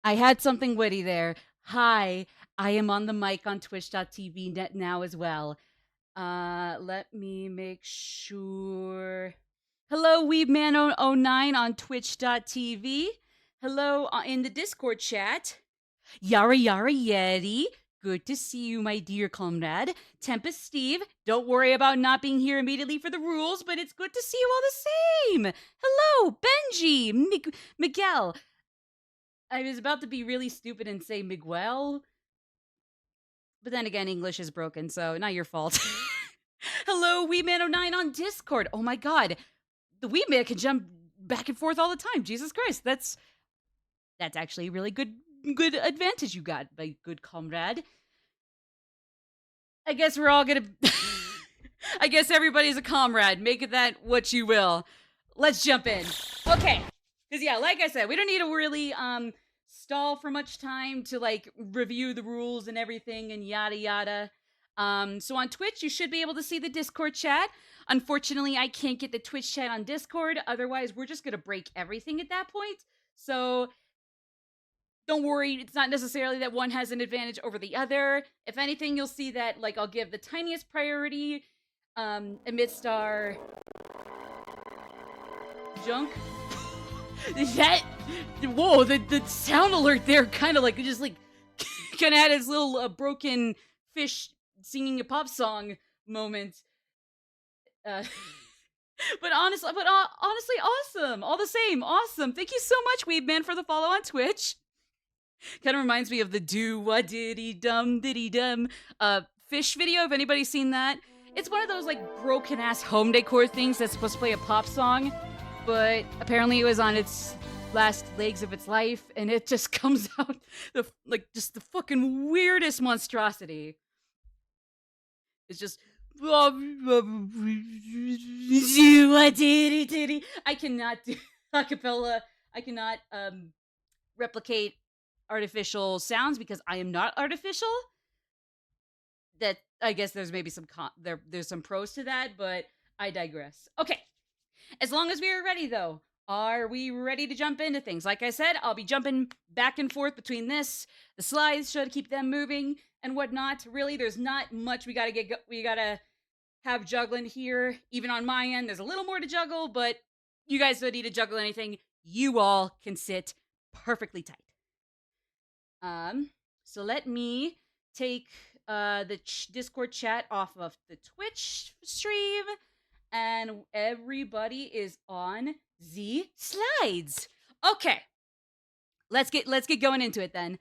I had something witty there. Hi, I am on the mic on twitch.tv net now as well. Let me make sure. Hello, Weebman009 on twitch.tv. Hello in the Discord chat. Yara Yara Yeti. Good to see you, my dear comrade. Tempest Steve, don't worry about not being here immediately for the rules, but it's good to see you all the same. Hello, Benji, Miguel. I was about to be really stupid and say Miguel, but then again, English is broken, so not your fault. Hello, Weeman09 on Discord. Oh my god, the Weeman can jump back and forth all the time. Jesus Christ, that's actually a really good advantage you got, my good comrade. I guess we're all gonna. I guess everybody's a comrade. Make it that what you will. Let's jump in. Okay, because yeah, like I said, we don't need to really stall for much time to like review the rules and everything and yada yada. So on Twitch, you should be able to see the Discord chat. Unfortunately, I can't get the Twitch chat on Discord. Otherwise, we're just gonna break everything at that point. So don't worry, it's not necessarily that one has an advantage over the other. If anything, you'll see that like I'll give the tiniest priority amidst our junk. That whoa, the sound alert there kind of like just like kind of had its little broken fish singing a pop song moment. But honestly, awesome. All the same, awesome. Thank you so much, Weebman, for the follow on Twitch. Kind of reminds me of the do what diddy dum fish video. If anybody's seen that, it's one of those like broken ass home decor things that's supposed to play a pop song, but apparently it was on its last legs of its life, and it just comes out just the fucking weirdest monstrosity. It's just I cannot do acapella. I cannot replicate artificial sounds because I am not artificial. That I guess there's maybe some there's some pros to that, but I digress. Okay, as long as we are ready though, are we ready to jump into things? Like I said, I'll be jumping back and forth between the slides, should keep them moving and whatnot. Really, there's not much we gotta have juggling here. Even on my end, there's a little more to juggle, but you guys don't need to juggle anything. You all can sit perfectly tight. So let me take the Discord chat off of the Twitch stream, and everybody is on the slides. Okay, let's get going into it then.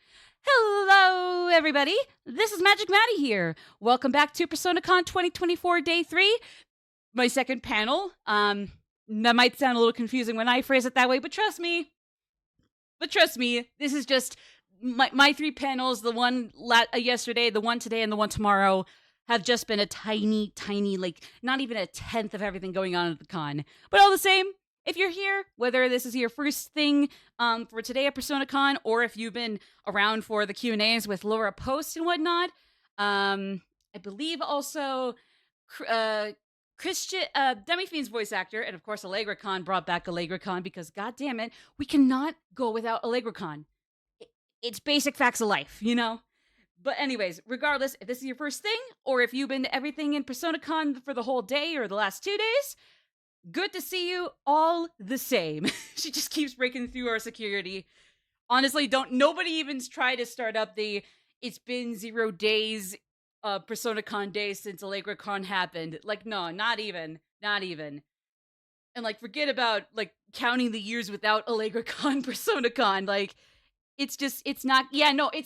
Hello, everybody. This is Magic Maddie here. Welcome back to PersonaCon 2024 Day 3, my second panel. That might sound a little confusing when I phrase it that way, but trust me, this is just my 3 panels, the one yesterday, the one today, and the one tomorrow, have just been a tiny, like, not even a tenth of everything going on at the con. But all the same, if you're here, whether this is your first thing for today at PersonaCon, or if you've been around for the Q&As with Laura Post and whatnot, I believe also Christian, Demi-Fiend's voice actor, and of course AllegraCon brought back AllegraCon because, god damn it, we cannot go without AllegraCon. It's basic facts of life, you know? But anyways, regardless, if this is your first thing, or if you've been to everything in PersonaCon for the whole day or the last 2 days, good to see you all the same. She just keeps breaking through our security. Honestly, nobody even try to start up the it's been 0 days PersonaCon day since AllegraCon happened. Like, no, not even. And like, forget about like counting the years without AllegraCon, PersonaCon. Like, it's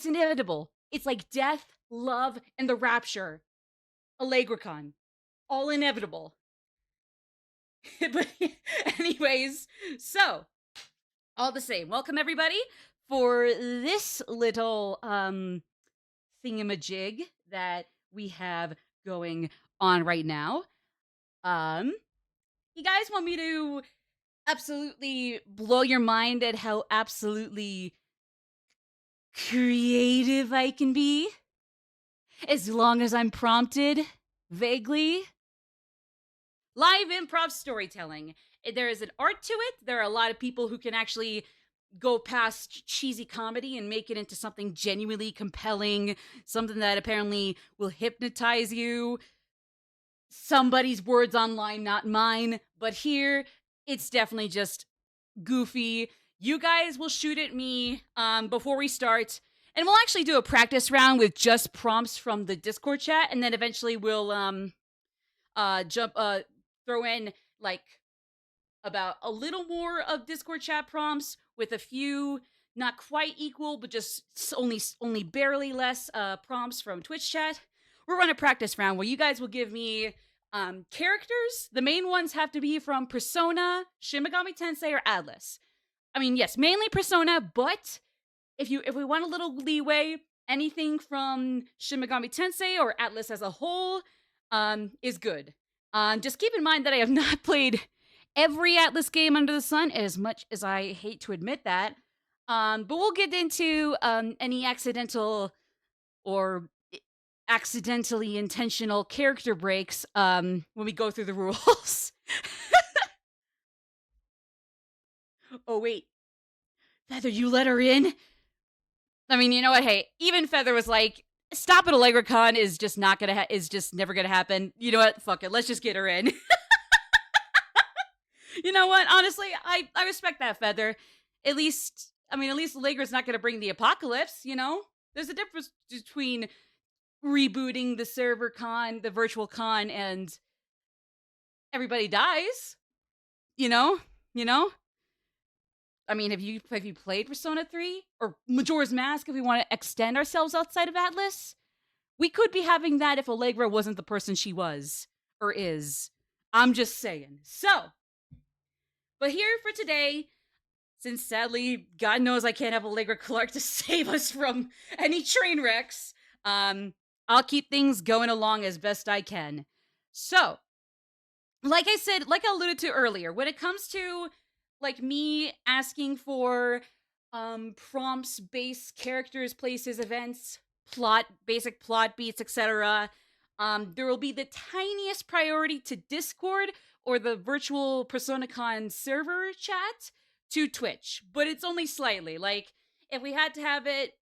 inevitable. It's like death, love, and the rapture. AllegraCon. All inevitable. But anyways, so, all the same, welcome everybody for this little thingamajig that we have going on right now. You guys want me to absolutely blow your mind at how absolutely creative I can be? As long as I'm prompted, vaguely. Live improv storytelling. There is an art to it. There are a lot of people who can actually go past cheesy comedy and make it into something genuinely compelling, something that apparently will hypnotize you. Somebody's words online, not mine. But here, it's definitely just goofy. You guys will shoot at me before we start, and we'll actually do a practice round with just prompts from the Discord chat, and then eventually we'll throw in like about a little more of Discord chat prompts with a few not quite equal, but just only barely less prompts from Twitch chat. We'll run a practice round where you guys will give me characters. The main ones have to be from Persona, Shin Megami Tensei, or Atlas. I mean, yes, mainly Persona, but if we want a little leeway, anything from Shin Megami Tensei or Atlas as a whole is good. Just keep in mind that I have not played every Atlas game under the sun, as much as I hate to admit that. But we'll get into any accidental or accidentally intentional character breaks when we go through the rules. Oh, wait. Feather, you let her in? I mean, you know what? Hey, even Feather was like, stop at AllegraCon is just not gonna is just never gonna happen. You know what? Fuck it. Let's just get her in. You know what? Honestly, I respect that, Feather. At least Allegra's not gonna bring the apocalypse, you know? There's a difference between rebooting the server con, the virtual con, and everybody dies. You know? I mean, have you played Persona 3? Or Majora's Mask if we want to extend ourselves outside of Atlas? We could be having that if Allegra wasn't the person she was. Or is. I'm just saying. So, but here for today, since sadly, God knows I can't have Allegra Clark to save us from any train wrecks, I'll keep things going along as best I can. So, like I said, like I alluded to earlier, when it comes to like me asking for prompts, base characters, places, events, basic plot beats, etc., there will be the tiniest priority to Discord or the virtual PersonaCon server chat to Twitch, but it's only slightly. Like, if we had to have it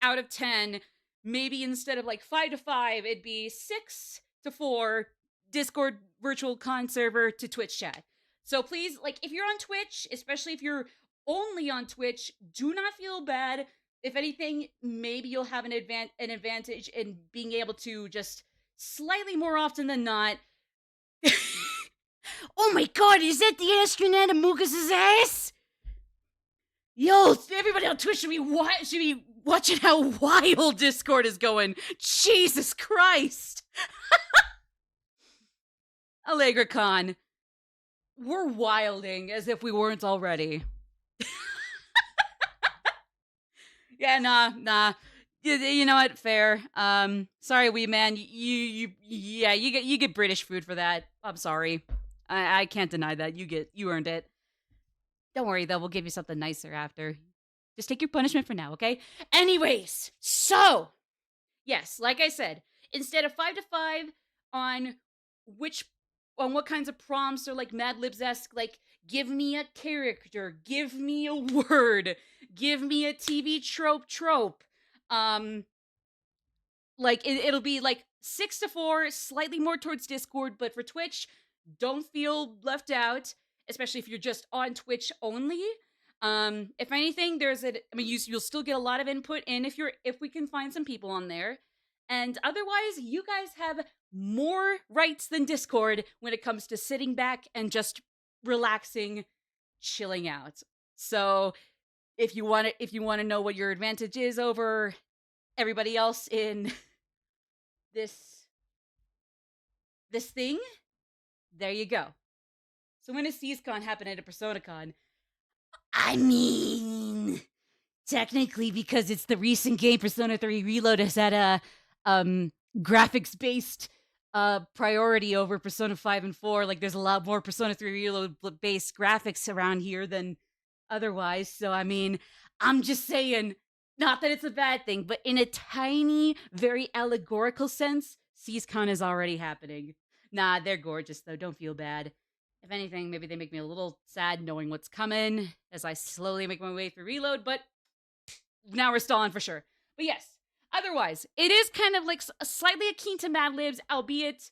out of 10, maybe instead of like 5 to 5, it'd be 6 to 4 Discord virtual con server to Twitch chat. So please, like, if you're on Twitch, especially if you're only on Twitch, do not feel bad. If anything, maybe you'll have an advantage in being able to just slightly more often than not. Oh my god, is that the astronaut Amugus' ass? Yo, everybody on Twitch should be watching how wild Discord is going. Jesus Christ. AllegraCon. We're wilding as if we weren't already. Yeah, nah. You know what? Fair. Sorry, wee man. You get British food for that. I'm sorry. I can't deny that. You earned it. Don't worry though. We'll give you something nicer after. Just take your punishment for now, okay? Anyways, so yes, like I said, instead of 5 to 5 on what kinds of prompts or like Mad Libs-esque, like, give me a character, give me a word, give me a TV trope. Like, it'll be like 6 to 4, slightly more towards Discord, but for Twitch, don't feel left out, especially if you're just on Twitch only. If anything, you'll still get a lot of input in if we can find some people on there. And otherwise, you guys have more rights than Discord when it comes to sitting back and just relaxing, chilling out. So, if you want to know what your advantage is over everybody else in this thing, there you go. So when does CSCon happen at a PersonaCon? I mean, technically, because it's the recent game Persona 3 Reload has had a graphics-based priority over Persona 5 and 4. Like, there's a lot more Persona 3 Reload-based graphics around here than otherwise. So, I mean, I'm just saying, not that it's a bad thing, but in a tiny, very allegorical sense, CSCon is already happening. Nah, they're gorgeous, though. Don't feel bad. If anything, maybe they make me a little sad knowing what's coming as I slowly make my way through Reload, but now we're stalling for sure. But yes, otherwise, it is kind of like slightly akin to Mad Libs, albeit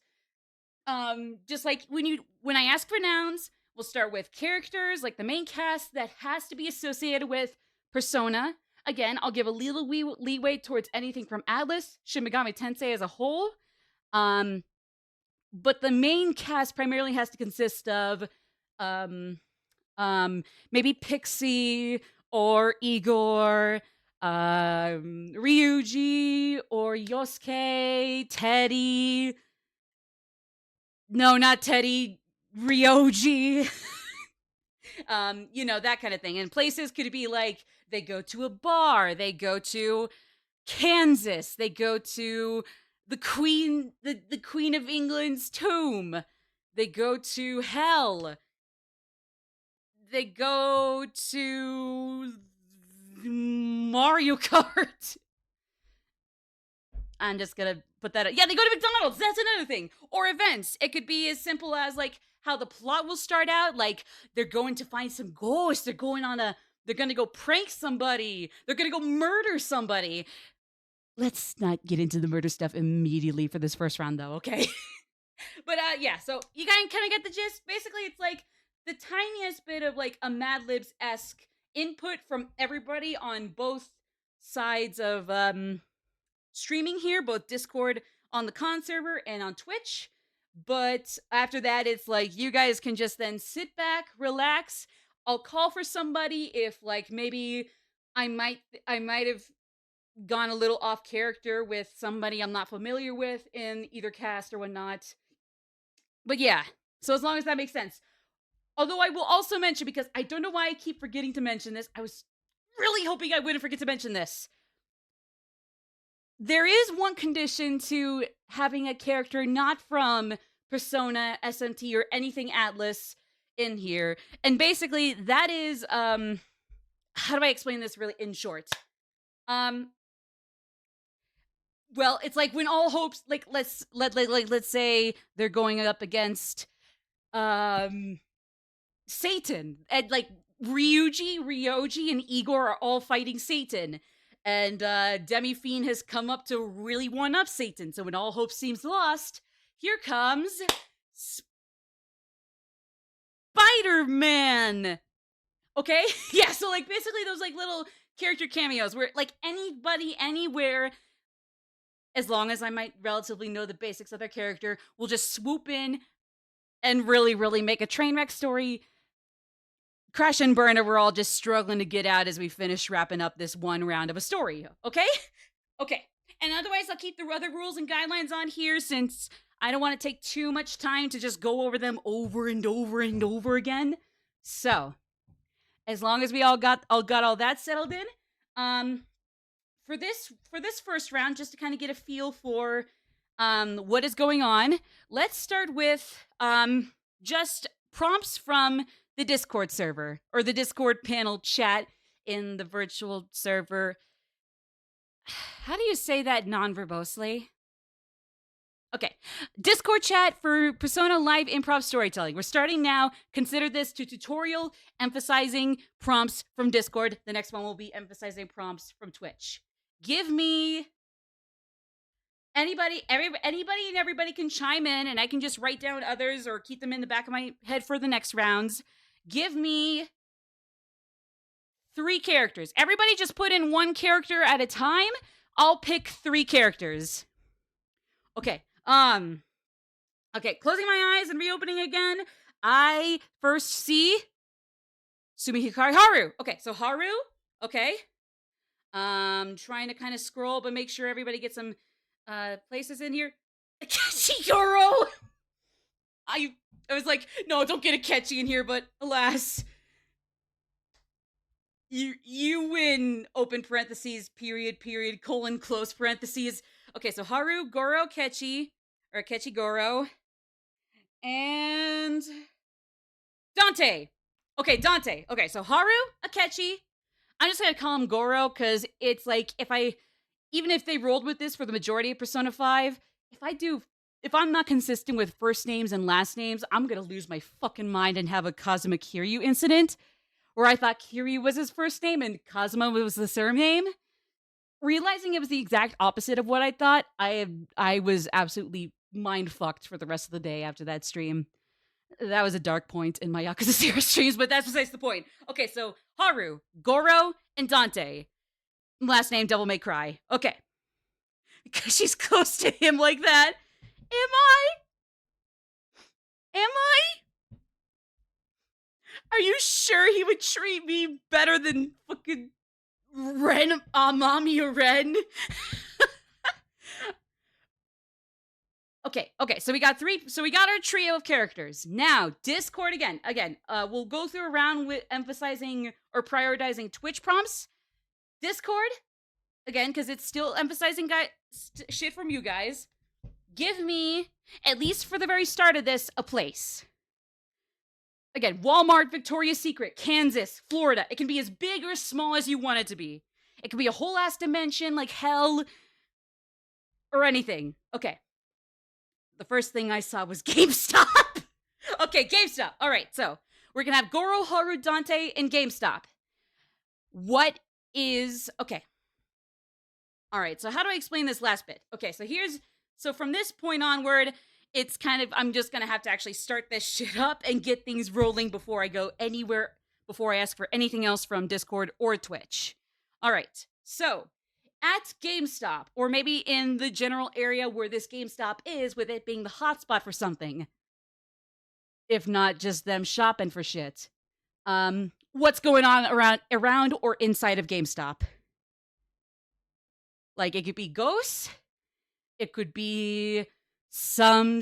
just like when I ask for nouns, we'll start with characters, like the main cast that has to be associated with Persona. Again, I'll give a little leeway towards anything from Atlas, Shin Megami Tensei as a whole. But the main cast primarily has to consist of maybe Pixie or Igor, Ryuji or Yosuke, Teddy. No, not Teddy, Ryoji. That kind of thing. And places could be like they go to a bar, they go to Kansas, they go to the Queen of England's tomb, they go to hell, they go to Mario Kart. I'm just gonna put that out. Yeah, they go to McDonald's. That's another thing. Or events. It could be as simple as like how the plot will start out. Like they're going to find some ghosts. They're gonna go prank somebody. They're gonna go murder somebody. Let's not get into the murder stuff immediately for this first round, though. Okay. But yeah. So you kind of get the gist. Basically, it's like the tiniest bit of like a Mad Libs-esque input from everybody on both sides of streaming here, both Discord on the con server and on Twitch. But after that, it's like you guys can just then sit back, relax. I'll call for somebody if like maybe I might have gone a little off character with somebody I'm not familiar with in either cast or whatnot. But yeah, so as long as that makes sense. Although I will also mention, because I don't know why I keep forgetting to mention this, I was really hoping I wouldn't forget to mention this. There is one condition to having a character not from Persona, SMT, or anything Atlas in here. And basically, that is, how do I explain this really in short? Well, it's like when all hopes, like, let's say they're going up against, Satan. And, like, Ryoji, and Igor are all fighting Satan. And Demi-Fiend has come up to really one-up Satan. So when all hope seems lost, here comes Spider-Man. Okay? Yeah, so like basically those like little character cameos where like anybody, anywhere, as long as I might relatively know the basics of their character, will just swoop in and really, really make a train wreck story. Crash and burn, and we're all just struggling to get out as we finish wrapping up this one round of a story. Okay? Okay. And otherwise, I'll keep the other rules and guidelines on here since I don't want to take too much time to just go over them over and over and over again. So, as long as we all got all that settled in, for this first round, just to kind of get a feel for what is going on, let's start with just prompts from the Discord server, or the Discord panel chat in the virtual server. How do you say that non-verbosely? Okay. Discord chat for Persona Live Improv Storytelling. We're starting now. Consider this a tutorial emphasizing prompts from Discord. The next one will be emphasizing prompts from Twitch. Give me... Anybody and everybody can chime in, and I can just write down others or keep them in the back of my head for the next rounds. Give me 3 characters. Everybody just put in 1 character at a time. I'll pick 3 characters. Okay. Okay, closing my eyes and reopening again. I first see Sumihikari Haru. Okay, so Haru. Okay. Trying to kind of scroll, but make sure everybody gets some places in here. Keshigoro! I was like, no, don't get a catchy in here, but alas. You win, open parentheses, period, colon, close parentheses. Okay, so Haru, Goro, Kechi, or Kechi Goro, and Dante. Okay, Dante. Okay, so Haru, Akechi. I'm just gonna call him Goro, because it's like, even if they rolled with this for the majority of Persona 5, if I do if I'm not consistent with first names and last names, I'm gonna lose my fucking mind and have a Kazuma Kiryu incident where I thought Kiryu was his first name and Kazuma was the surname. Realizing it was the exact opposite of what I thought, I was absolutely mind fucked for the rest of the day after that stream. That was a dark point in my Yakuza Zero streams, but that's besides the point. Okay, so Haru, Goro, and Dante. Last name Devil May Cry. Okay. Because she's close to him like that. Am I? Am I? Are you sure he would treat me better than fucking Ren, Mommy or Ren? Okay, so we got our trio of characters. Now, Discord again. We'll go through a round with emphasizing or prioritizing Twitch prompts. Discord, again, because it's still emphasizing shit from you guys. Give me, at least for the very start of this, a place. Again, Walmart, Victoria's Secret, Kansas, Florida. It can be as big or as small as you want it to be. It can be a whole ass dimension like hell or anything. Okay. The first thing I saw was GameStop. Okay, GameStop. All right, so we're going to have Goro, Haru, Dante, and GameStop. What is... Okay. All right, so how do I explain this last bit? Okay, so from this point onward, it's kind of... I'm just going to have to actually start this shit up and get things rolling before I go anywhere, before I ask for anything else from Discord or Twitch. All right, so... At GameStop, or maybe in the general area where this GameStop is, with it being the hotspot for something. If not just them shopping for shit. What's going on around or inside of GameStop? Like, it could be ghosts. It could be some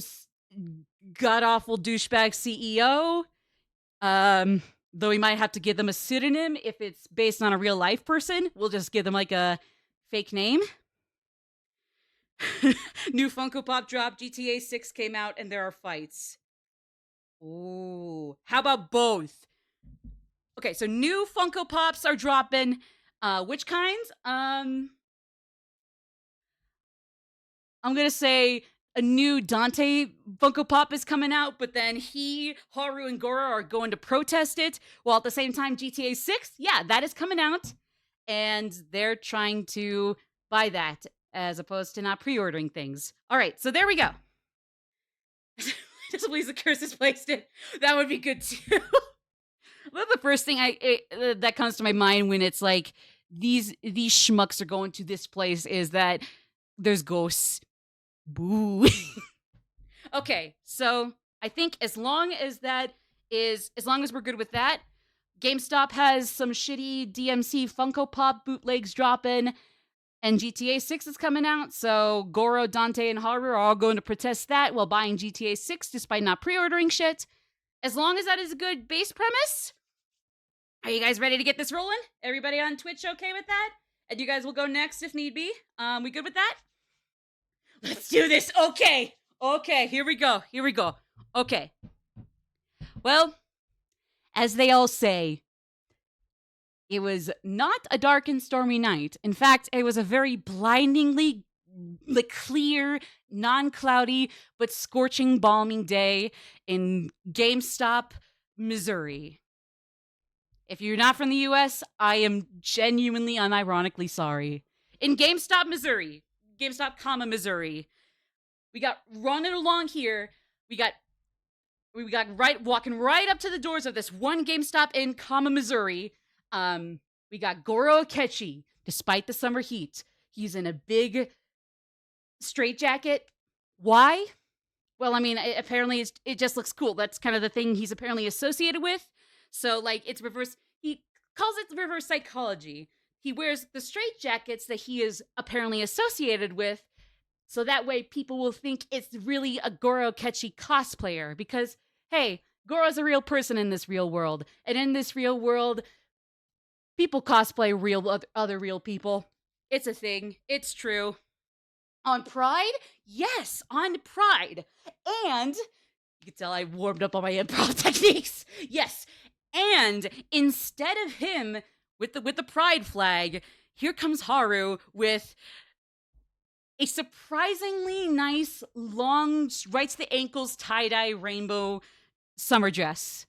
god-awful douchebag CEO. Though we might have to give them a pseudonym if it's based on a real-life person. We'll just give them, like, a... fake name. New Funko Pop drop, GTA 6 came out, and there are fights. Ooh. How about both? Okay, so new Funko Pops are dropping. Which kinds? I'm gonna say a new Dante Funko Pop is coming out, but then Haru, and Goro are going to protest it, while at the same time GTA 6, yeah, that is coming out. And they're trying to buy that as opposed to not pre-ordering things. All right, so there we go. Just please the curse is placed in. That would be good too. Well, the first thing that comes to my mind when it's like these schmucks are going to this place is that there's ghosts. Boo. Okay, so I think as long as we're good with that, GameStop has some shitty DMC Funko Pop bootlegs dropping, and GTA 6 is coming out, so Goro, Dante, and Haru are all going to protest that while buying GTA 6 despite not pre-ordering shit. As long as that is a good base premise, are you guys ready to get this rolling? Everybody on Twitch okay with that? And you guys will go next if need be. We good with that? Let's do this. Okay, here we go. Okay. Well... As they all say, it was not a dark and stormy night. In fact, it was a very blindingly clear, non-cloudy, but scorching, balmy day in GameStop, Missouri. If you're not from the U.S., I am genuinely, unironically sorry. In GameStop, Missouri, GameStop, Missouri, we got running along here, we got walking right up to the doors of this one GameStop in Missouri. We got Goro Akechi. Despite the summer heat, he's in a big straitjacket. Why? Well, I mean, apparently it just looks cool. That's kind of the thing he's apparently associated with. So, like, it's reverse. He calls it reverse psychology. He wears the straitjackets that he is apparently associated with, so that way people will think it's really a Goro Akechi cosplayer, because hey, Goro's a real person in this real world. And in this real world, people cosplay other real people. It's a thing. It's true. On Pride? Yes, on Pride. And you can tell I warmed up on my improv techniques. Yes. And instead of him with the Pride flag, here comes Haru with a surprisingly nice, long, right to the ankles, tie-dye rainbow summer dress.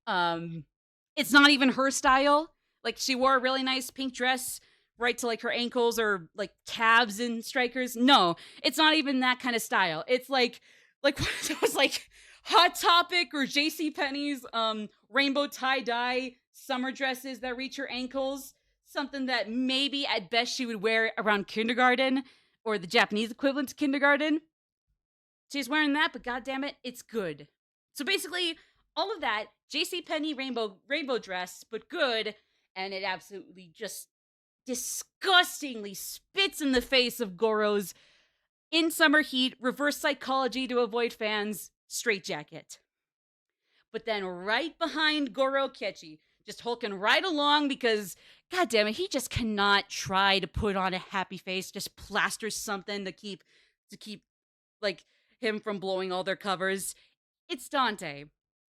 It's not even her style. Like, she wore a really nice pink dress right to like her ankles or like calves and strikers. No, it's not even that kind of style. It's like what it was like Hot Topic or JC Penney's rainbow tie-dye summer dresses that reach her ankles. Something that maybe at best she would wear around kindergarten or the Japanese equivalent to kindergarten. She's wearing that, but goddamn it, it's good. So basically, all of that JCPenney rainbow dress, but good, and it absolutely just disgustingly spits in the face of Goro's in summer heat, reverse psychology to avoid fans, straitjacket. But then right behind Goro Kechi, just hulking right along because, god damn it, he just cannot try to put on a happy face, just plaster something to keep like him from blowing all their covers. It's Dante.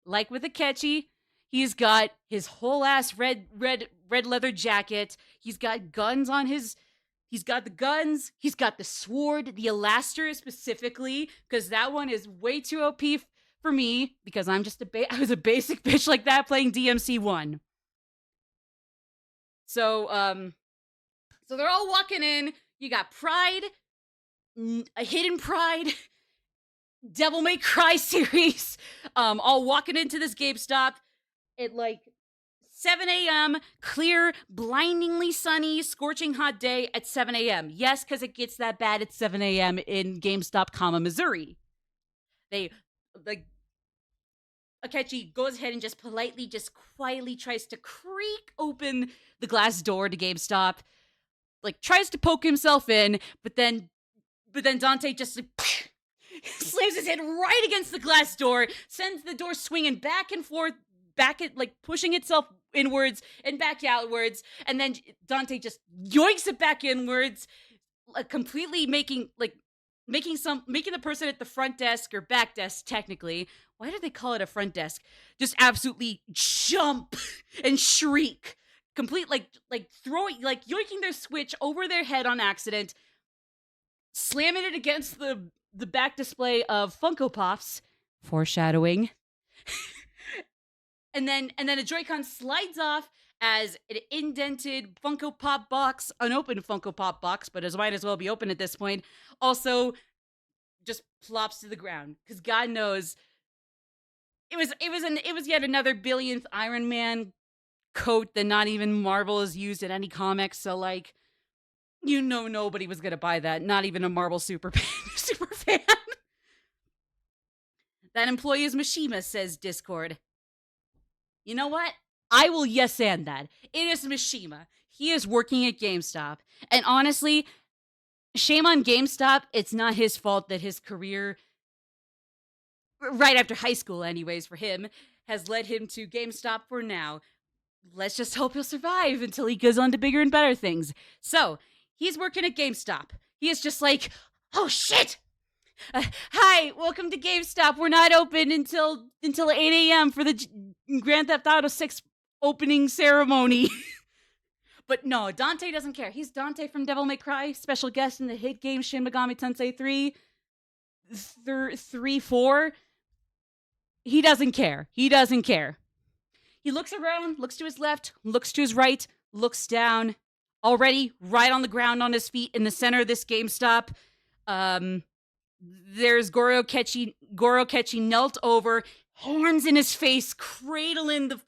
Like with Akechi, he's got his whole ass red leather jacket. He's got guns on his. He's got the guns. He's got the sword, the Alaster specifically, because that one is way too OP for me because I'm just I was a basic bitch like that playing DMC 1. So they're all walking in. You got Pride, a Hidden Pride, Devil May Cry series, all walking into this GameStop at like 7 a.m., clear, blindingly sunny, scorching hot day at 7 a.m. Yes, because it gets that bad at 7 a.m. in GameStop, Missouri. They, like, Akechi goes ahead and just politely, just quietly tries to creak open the glass door to GameStop, like, tries to poke himself in, but then Dante just, like, slams his head right against the glass door, sends the door swinging back and forth, like pushing itself inwards and back outwards, and then Dante just yoinks it back inwards, like completely making the person at the front desk or back desk, technically, why do they call it a front desk, just absolutely jump and shriek, complete like throwing, like yoinking their Switch over their head on accident, slamming it against the back display of Funko Pops, foreshadowing. and then a Joy-Con slides off as an indented Funko Pop box, unopened Funko Pop box, but it might as well be open at this point, also just plops to the ground. Because God knows, it was yet another billionth Iron Man coat that not even Marvel has used in any comics, so like, you know, nobody was gonna buy that, not even a Marvel super fan. That employee is Mishima, says Discord. You know what? I will yes and that. It is Mishima. He is working at GameStop. And honestly, shame on GameStop. It's not his fault that his career, right after high school anyways for him, has led him to GameStop for now. Let's just hope he'll survive until he goes on to bigger and better things. So, he's working at GameStop. He is just like, oh shit! Hi, welcome to GameStop. We're not open until 8 a.m. for the Grand Theft Auto 6 opening ceremony. But no, Dante doesn't care. He's Dante from Devil May Cry, special guest in the hit game Shin Megami Tensei 4. He doesn't care. He doesn't care. He looks around, looks to his left, looks to his right, looks down. Already right on the ground on his feet in the center of this GameStop. There's Goro Kechi knelt over, horns in his face, cradling the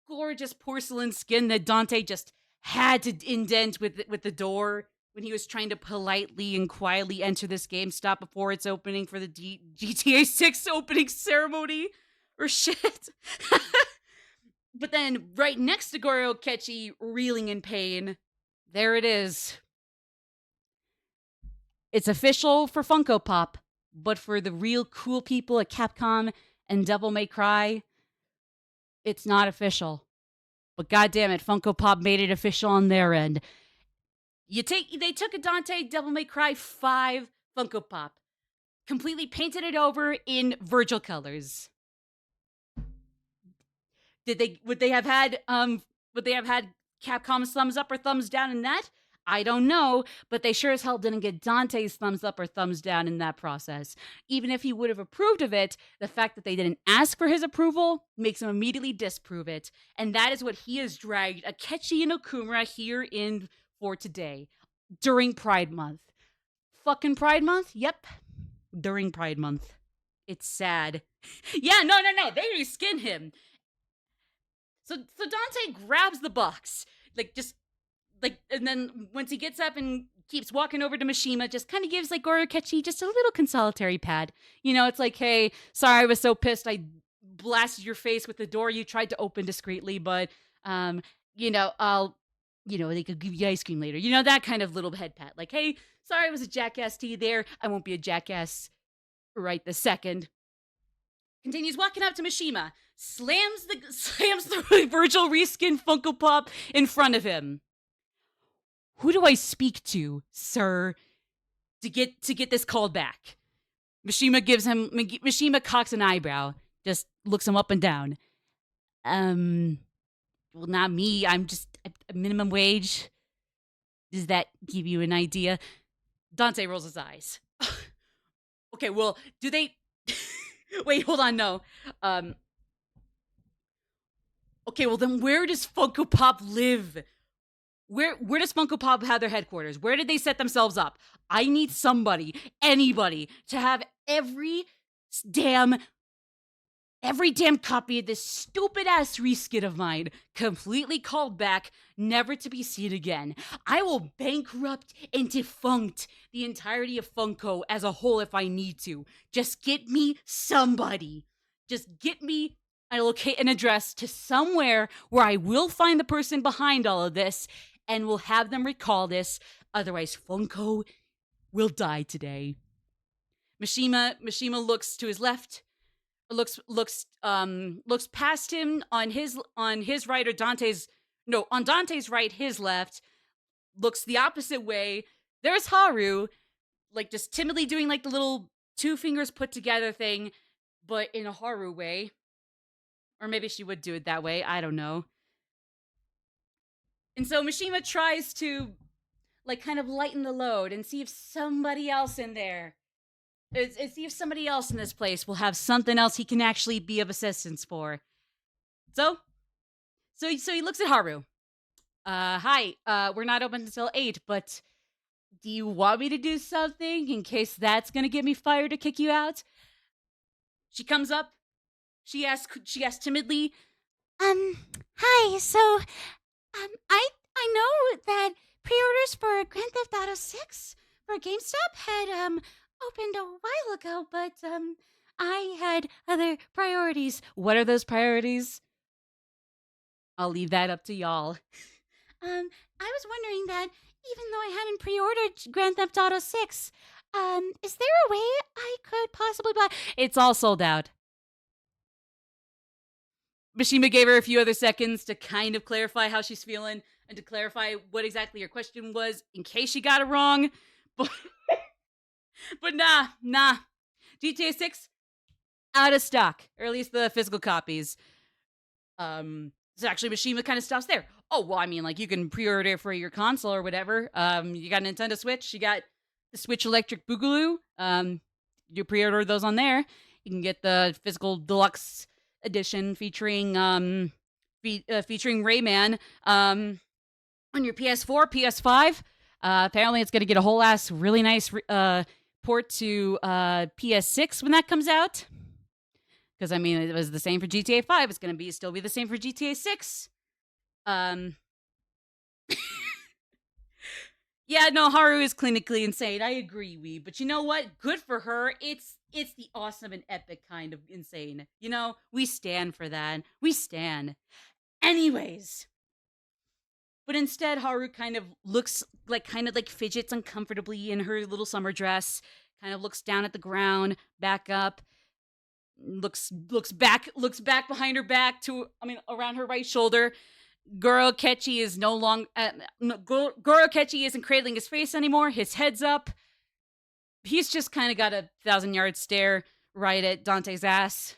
gorgeous porcelain skin that Dante just had to indent with the door when he was trying to politely and quietly enter this GameStop before its opening for the GTA 6 opening ceremony or shit. But then right next to Goro Kechi, reeling in pain, there it is. It's official for Funko Pop, but for the real cool people at Capcom and Devil May Cry, it's not official. But goddamn it, Funko Pop made it official on their end. They took a Dante Devil May Cry 5 Funko Pop, completely painted it over in Virgil colors. Would they have had Capcom's thumbs up or thumbs down in that? I don't know, but they sure as hell didn't get Dante's thumbs up or thumbs down in that process. Even if he would have approved of it, the fact that they didn't ask for his approval makes him immediately disprove it. And that is what he has dragged Akechi and Okumura here in for today during Pride Month. Fucking Pride Month? Yep. During Pride Month. It's sad. Yeah, no. They reskin him. So Dante grabs the box. And then once he gets up and keeps walking over to Mishima, just kind of gives like Gorokechi just a little consolatory pat. It's like, hey, sorry I was so pissed I blasted your face with the door you tried to open discreetly, but I'll they could give you ice cream later. That kind of little head pat. Like, hey, sorry I was a jackass to you there. I won't be a jackass right this second. Continues walking up to Mishima, slams the Virgil reskin Funko Pop in front of him. Who do I speak to, sir, to get this called back? Mishima cocks an eyebrow, just looks him up and down. Well, not me. I'm just a minimum wage. Does that give you an idea? Dante rolls his eyes. Okay, well, do they... Wait, hold on, no. Okay, well then where does Funko Pop live? Where does Funko Pop have their headquarters? Where did they set themselves up? I need anybody, to have every damn copy of this stupid-ass reskin of mine completely called back, never to be seen again. I will bankrupt and defunct the entirety of Funko as a whole if I need to. Just get me somebody. Just get me a locate an address to somewhere where I will find the person behind all of this and will have them recall this. Otherwise, Funko will die today. Mishima looks to his left. Looks past him on his right, or on Dante's right, his left. Looks the opposite way. There's Haru, like just timidly doing like the little two fingers put together thing, but in a Haru way. Or maybe she would do it that way. I don't know. And so Mishima tries to like kind of lighten the load and see if somebody else in there. See if somebody else in this place will have something else he can actually be of assistance for. So he looks at Haru. Hi, we're not open until 8, but do you want me to do something in case that's gonna get me fired or kick you out? She comes up. She asks timidly, Hi, so, I know that pre-orders for Grand Theft Auto 6 for GameStop had, opened a while ago, but, I had other priorities. What are those priorities? I'll leave that up to y'all. I was wondering that even though I hadn't pre-ordered Grand Theft Auto 6, is there a way I could possibly buy... It's all sold out. Mishima gave her a few other seconds to kind of clarify how she's feeling and to clarify what exactly her question was in case she got it wrong. But nah. GTA 6, out of stock. Or at least the physical copies. So actually Mishima kind of stops there. Oh, well, I mean, like, you can pre-order for your console or whatever. You got a Nintendo Switch. You got the Switch Electric Boogaloo. You pre-order those on there. You can get the physical deluxe edition featuring Rayman on your PS4, PS5. Apparently it's going to get a whole ass really nice port to PS6 when that comes out. Because, I mean, it was the same for GTA 5. It's going to still be the same for GTA 6. Yeah, no, Haru is clinically insane. I agree, Wee. But you know what? Good for her. It's the awesome and epic kind of insane. You know, we stand for that. We stand. Anyways. But instead, Haru kind of fidgets uncomfortably in her little summer dress. Kind of looks down at the ground, back up. Looks back behind her back around her right shoulder. Gorokechi is no longer Gorokechi isn't cradling his face anymore. His head's up. He's just kind of got a 1,000-yard stare right at Dante's ass.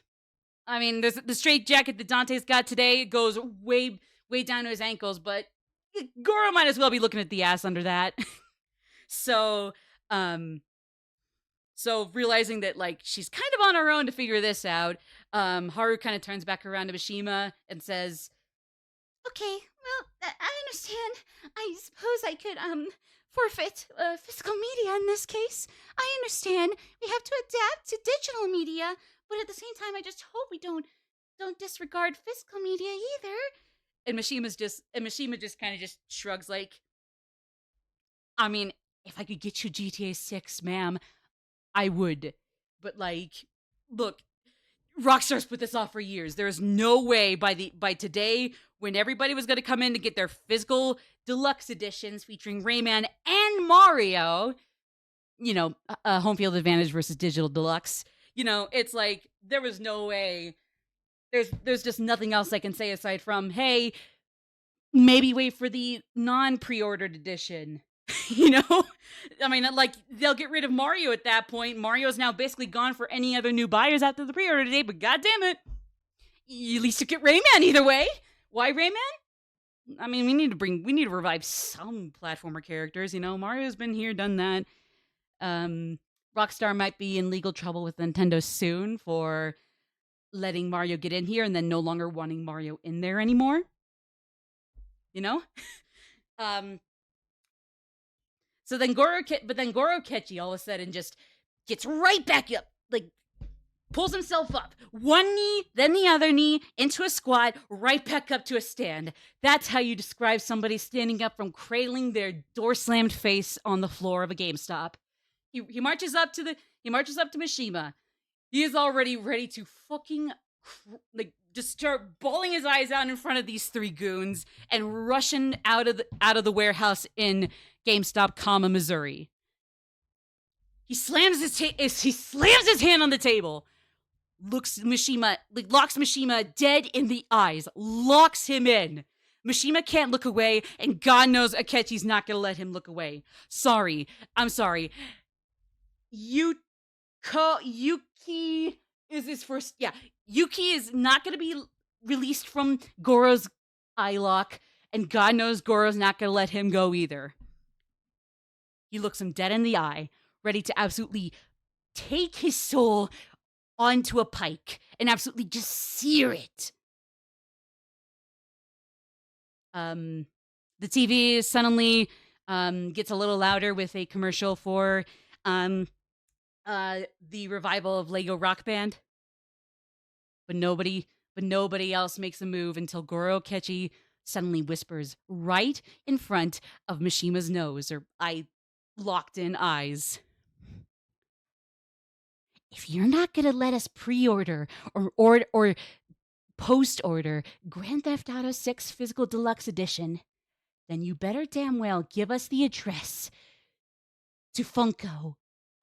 I mean, there's the straight jacket that Dante's got today. It goes way down to his ankles, but Goro might as well be looking at the ass under that. So, um, so realizing that like she's kind of on her own to figure this out, Haru kind of turns back around to Mishima and says, Okay, well, I understand. I suppose I could, forfeit physical media in this case. I understand. We have to adapt to digital media, but at the same time, I just hope we don't disregard physical media either. and Mishima just kind of just shrugs like, I mean, if I could get you GTA 6, ma'am, I would. But like, look, Rockstar's put this off for years. There is no way by today, when everybody was going to come in to get their physical deluxe editions featuring Rayman and Mario, you know, home field advantage versus digital deluxe. You know, it's like there was no way. There's just nothing else I can say aside from, hey, maybe wait for the non-pre-ordered edition. You know, I mean, like they'll get rid of Mario at that point. Mario's now basically gone for any other new buyers after the pre-order date. But goddamn it, at least you get Rayman either way. Why Rayman? I mean, we need to revive some platformer characters. You know, Mario's been here, done that. Rockstar might be in legal trouble with Nintendo soon for letting Mario get in here and then no longer wanting Mario in there anymore. You know, So then Goro Kechi all of a sudden just gets right back up, like pulls himself up, one knee, then the other knee, into a squat, right back up to a stand. That's how you describe somebody standing up from cradling their door-slammed face on the floor of a GameStop. He marches up to Mishima. He is already ready to fucking just start bawling his eyes out in front of these three goons and rushing out of the warehouse in GameStop, Missouri. He slams his hand on the table, locks Mishima dead in the eyes, locks him in. Mishima can't look away, and God knows Akechi's not gonna let him look away. I'm sorry. Yuki is his first. Yeah, Yuki is not gonna be released from Goro's eye lock, and God knows Goro's not gonna let him go either. He looks him dead in the eye, ready to absolutely take his soul onto a pike and absolutely just sear it. The TV suddenly gets a little louder with a commercial for the revival of Lego Rock Band. But nobody else makes a move until Goro Kechi suddenly whispers right in front of Mishima's nose, or locked in eyes. If you're not gonna let us pre-order or post-order Grand Theft Auto 6 Physical Deluxe Edition, then you better damn well give us the address to Funko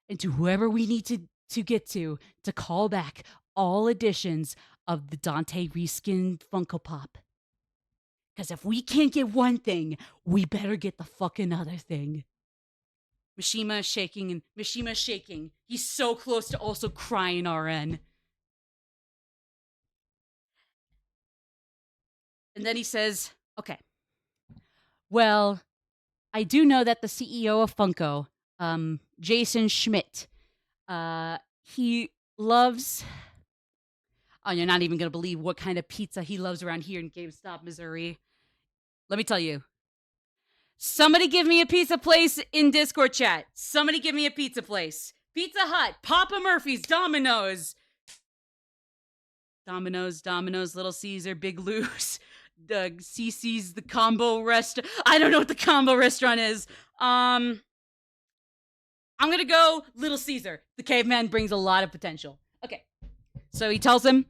and to whoever we need to get to call back all editions of the Dante reskinned Funko Pop. Because if we can't get one thing, we better get the fucking other thing. Mishima shaking. He's so close to also crying RN. And then he says, okay, well, I do know that the CEO of Funko, Jason Schmidt, he loves... Oh, you're not even going to believe what kind of pizza he loves around here in GameStop, Missouri. Let me tell you. Somebody give me a pizza place in Discord chat. Somebody give me a pizza place. Pizza Hut, Papa Murphy's, Domino's, Little Caesar, Big Lou's, CC's, the combo restaurant. I don't know what the combo restaurant is. I'm gonna go Little Caesar. The caveman brings a lot of potential. Okay. So he tells him,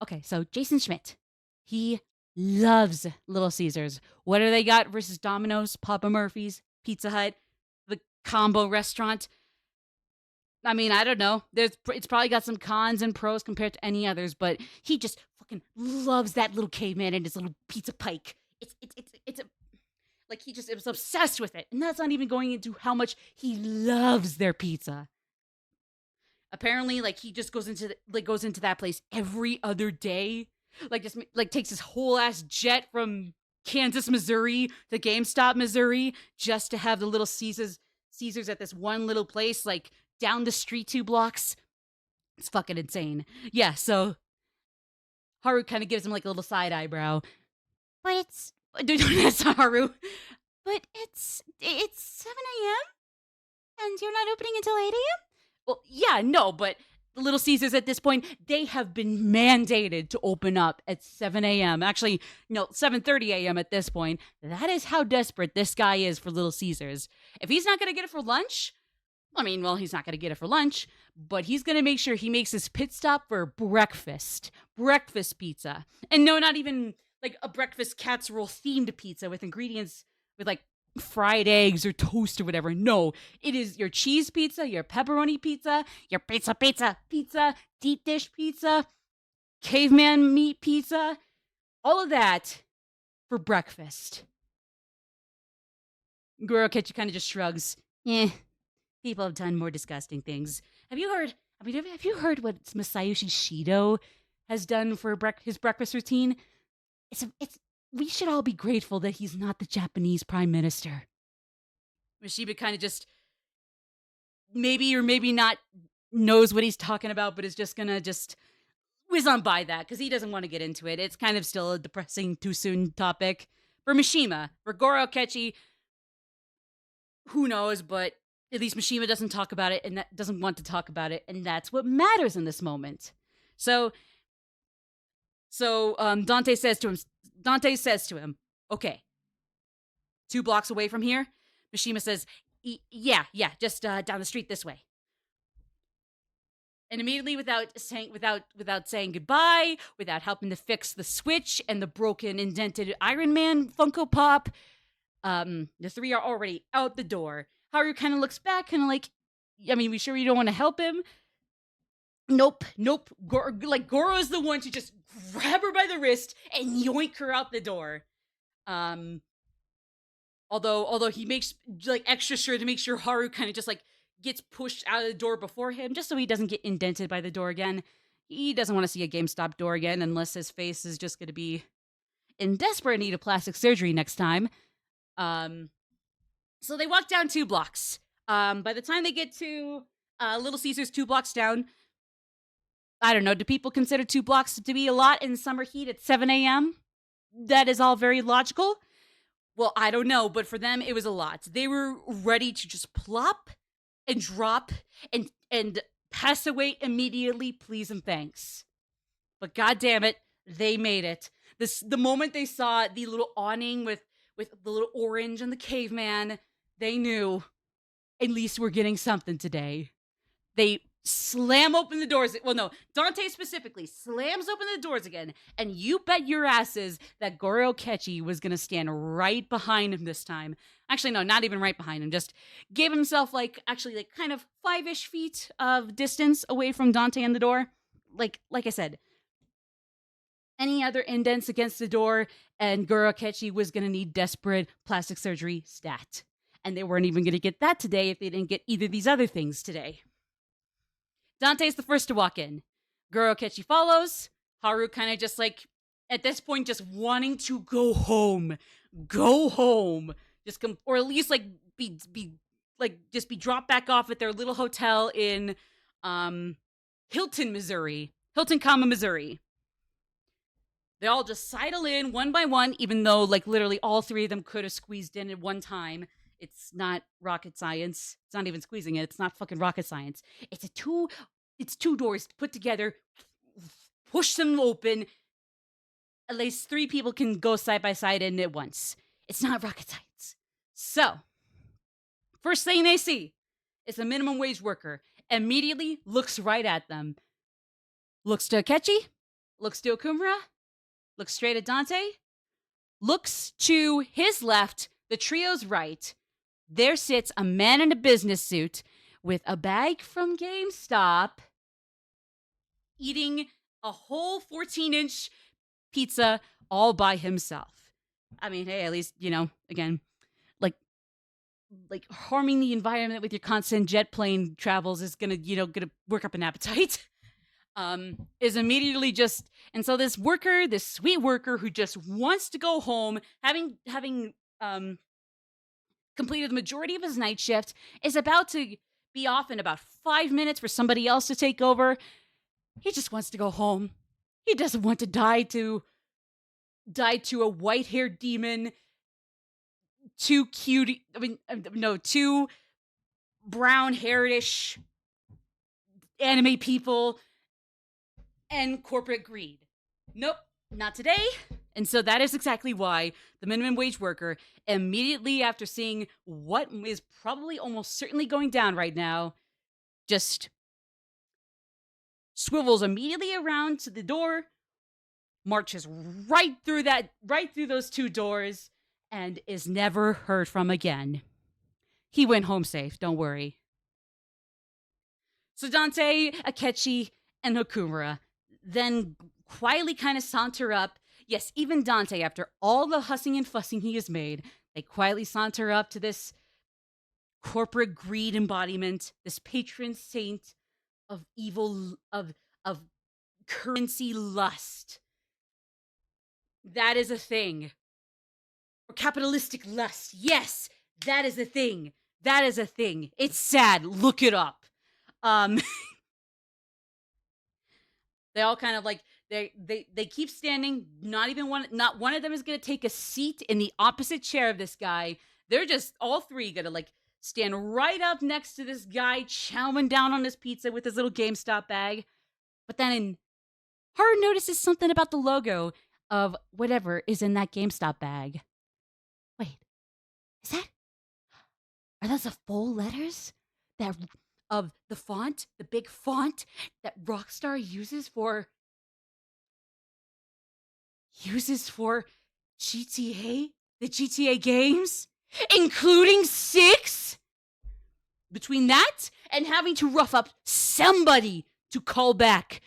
okay, so Jason Schmidt, he loves Little Caesars. What do they got versus Domino's, Papa Murphy's, Pizza Hut, the combo restaurant? I mean, I don't know. It's probably got some cons and pros compared to any others, but he just fucking loves that little caveman and his little pizza pike. He just is obsessed with it. And that's not even going into how much he loves their pizza. Apparently, he just goes into that place every other day. Takes his whole ass jet from Kansas, Missouri, to GameStop, Missouri, just to have the Little Caesars at this one little place, like down the street 2 blocks. It's fucking insane. Yeah, so Haru kind of gives him like a little side eyebrow. But it's That's Haru. but it's 7 a.m. and you're not opening until 8 a.m. Well, yeah, no, but the Little Caesars at this point, they have been mandated to open up at 7 a.m. Actually, no, 7:30 a.m. at this point. That is how desperate this guy is for Little Caesars. If he's not going to get it for lunch, I mean, well, he's not going to get it for lunch, but he's going to make sure he makes his pit stop for breakfast. Breakfast pizza. And no, not even like a breakfast casserole themed pizza with ingredients with like fried eggs or toast or whatever. No, it is your cheese pizza, your pepperoni pizza, your pizza, deep dish pizza, caveman meat pizza, all of that for breakfast. Gorokechi kind of just shrugs. People have done more disgusting things. Have you heard? Have you heard what Masayoshi Shido has done for his breakfast routine? We should all be grateful that he's not the Japanese prime minister. Mishiba kind of just maybe or maybe not knows what he's talking about, but is just gonna just whiz on by that because he doesn't want to get into it. It's kind of still a depressing, too soon topic. For Mishima, for Gorokechi, who knows, but at least Mishima doesn't talk about it and that doesn't want to talk about it, and that's what matters in this moment. So Dante says to him, okay, 2 blocks away from here. Mishima says, yeah, just down the street this way. And immediately, without saying goodbye, without helping to fix the switch and the broken, indented Iron Man Funko Pop, the 3 are already out the door. Haru kind of looks back, kind of like, I mean, we sure you don't want to help him? Nope. Goro's the one to just grab her by the wrist and yoink her out the door. Although he makes like extra sure to make sure Haru kind of just like gets pushed out of the door before him, just so he doesn't get indented by the door again. He doesn't want to see a GameStop door again unless his face is just going to be in desperate need of plastic surgery next time. So they walk down 2 blocks. By the time they get to Little Caesars 2 blocks down, I don't know, do people consider 2 blocks to be a lot in summer heat at 7 a.m.? That is all very logical. Well, I don't know, but for them, it was a lot. They were ready to just plop and drop and pass away immediately, please and thanks. But goddamn it, they made it. The moment they saw the little awning with the little orange and the caveman, they knew at least we're getting something today. They slam open the doors. Well, no, Dante specifically slams open the doors again, and you bet your asses that Gorokechi was going to stand right behind him this time. Actually, no, not even right behind him. Just gave himself actually kind of 5-ish feet of distance away from Dante and the door. Like I said, any other indents against the door, and Gorokechi was going to need desperate plastic surgery stat. And they weren't even going to get that today if they didn't get either of these other things today. Dante's the first to walk in. Gorokechi follows. Haru kind of just at this point, just wanting to go home. Go home. Just or at least be dropped back off at their little hotel in Hilton, Missouri. Hilton, Missouri. They all just sidle in one by one, even though literally all 3 of them could have squeezed in at one time. It's not rocket science. It's not even squeezing it. It's not fucking rocket science. It's 2 doors put together, push them open. At least 3 people can go side by side in at once. It's not rocket science. So, first thing they see is a minimum wage worker. Immediately looks right at them. Looks to Akechi. Looks to Okumura. Looks straight at Dante. Looks to his left, the trio's right. There sits a man in a business suit with a bag from GameStop, eating a whole 14-inch pizza all by himself. I mean, hey, at least, again, harming the environment with your constant jet plane travels is gonna work up an appetite. is immediately just, and so this worker, this sweet worker who just wants to go home, having completed the majority of his night shift, is about to be off in about 5 minutes for somebody else to take over. He just wants to go home. He doesn't want to die to a white-haired demon, two cute, I mean, no, two brown-hairish anime people, and corporate greed. Nope, not today. And so that is exactly why the minimum wage worker, immediately after seeing what is probably almost certainly going down right now, just swivels immediately around to the door, marches right through those two doors, and is never heard from again. He went home safe, don't worry. So Dante, Akechi, and Hokumura then quietly kind of saunter up. Yes, even Dante, after all the hussing and fussing he has made, they quietly saunter up to this corporate greed embodiment, this patron saint of evil, of currency lust. That is a thing. Or capitalistic lust. Yes, that is a thing. That is a thing. It's sad. Look it up. They all kind of like they keep standing. Not one of them is gonna take a seat in the opposite chair of this guy. They're just all three gonna like stand right up next to this guy chowing down on his pizza with his little GameStop bag. But then Haru notices something about the logo of whatever is in that GameStop bag. Wait, is that? Are those the full letters that of the font, the big font that Rockstar uses for GTA, the GTA games, including 6? Between that and having to rough up somebody to call back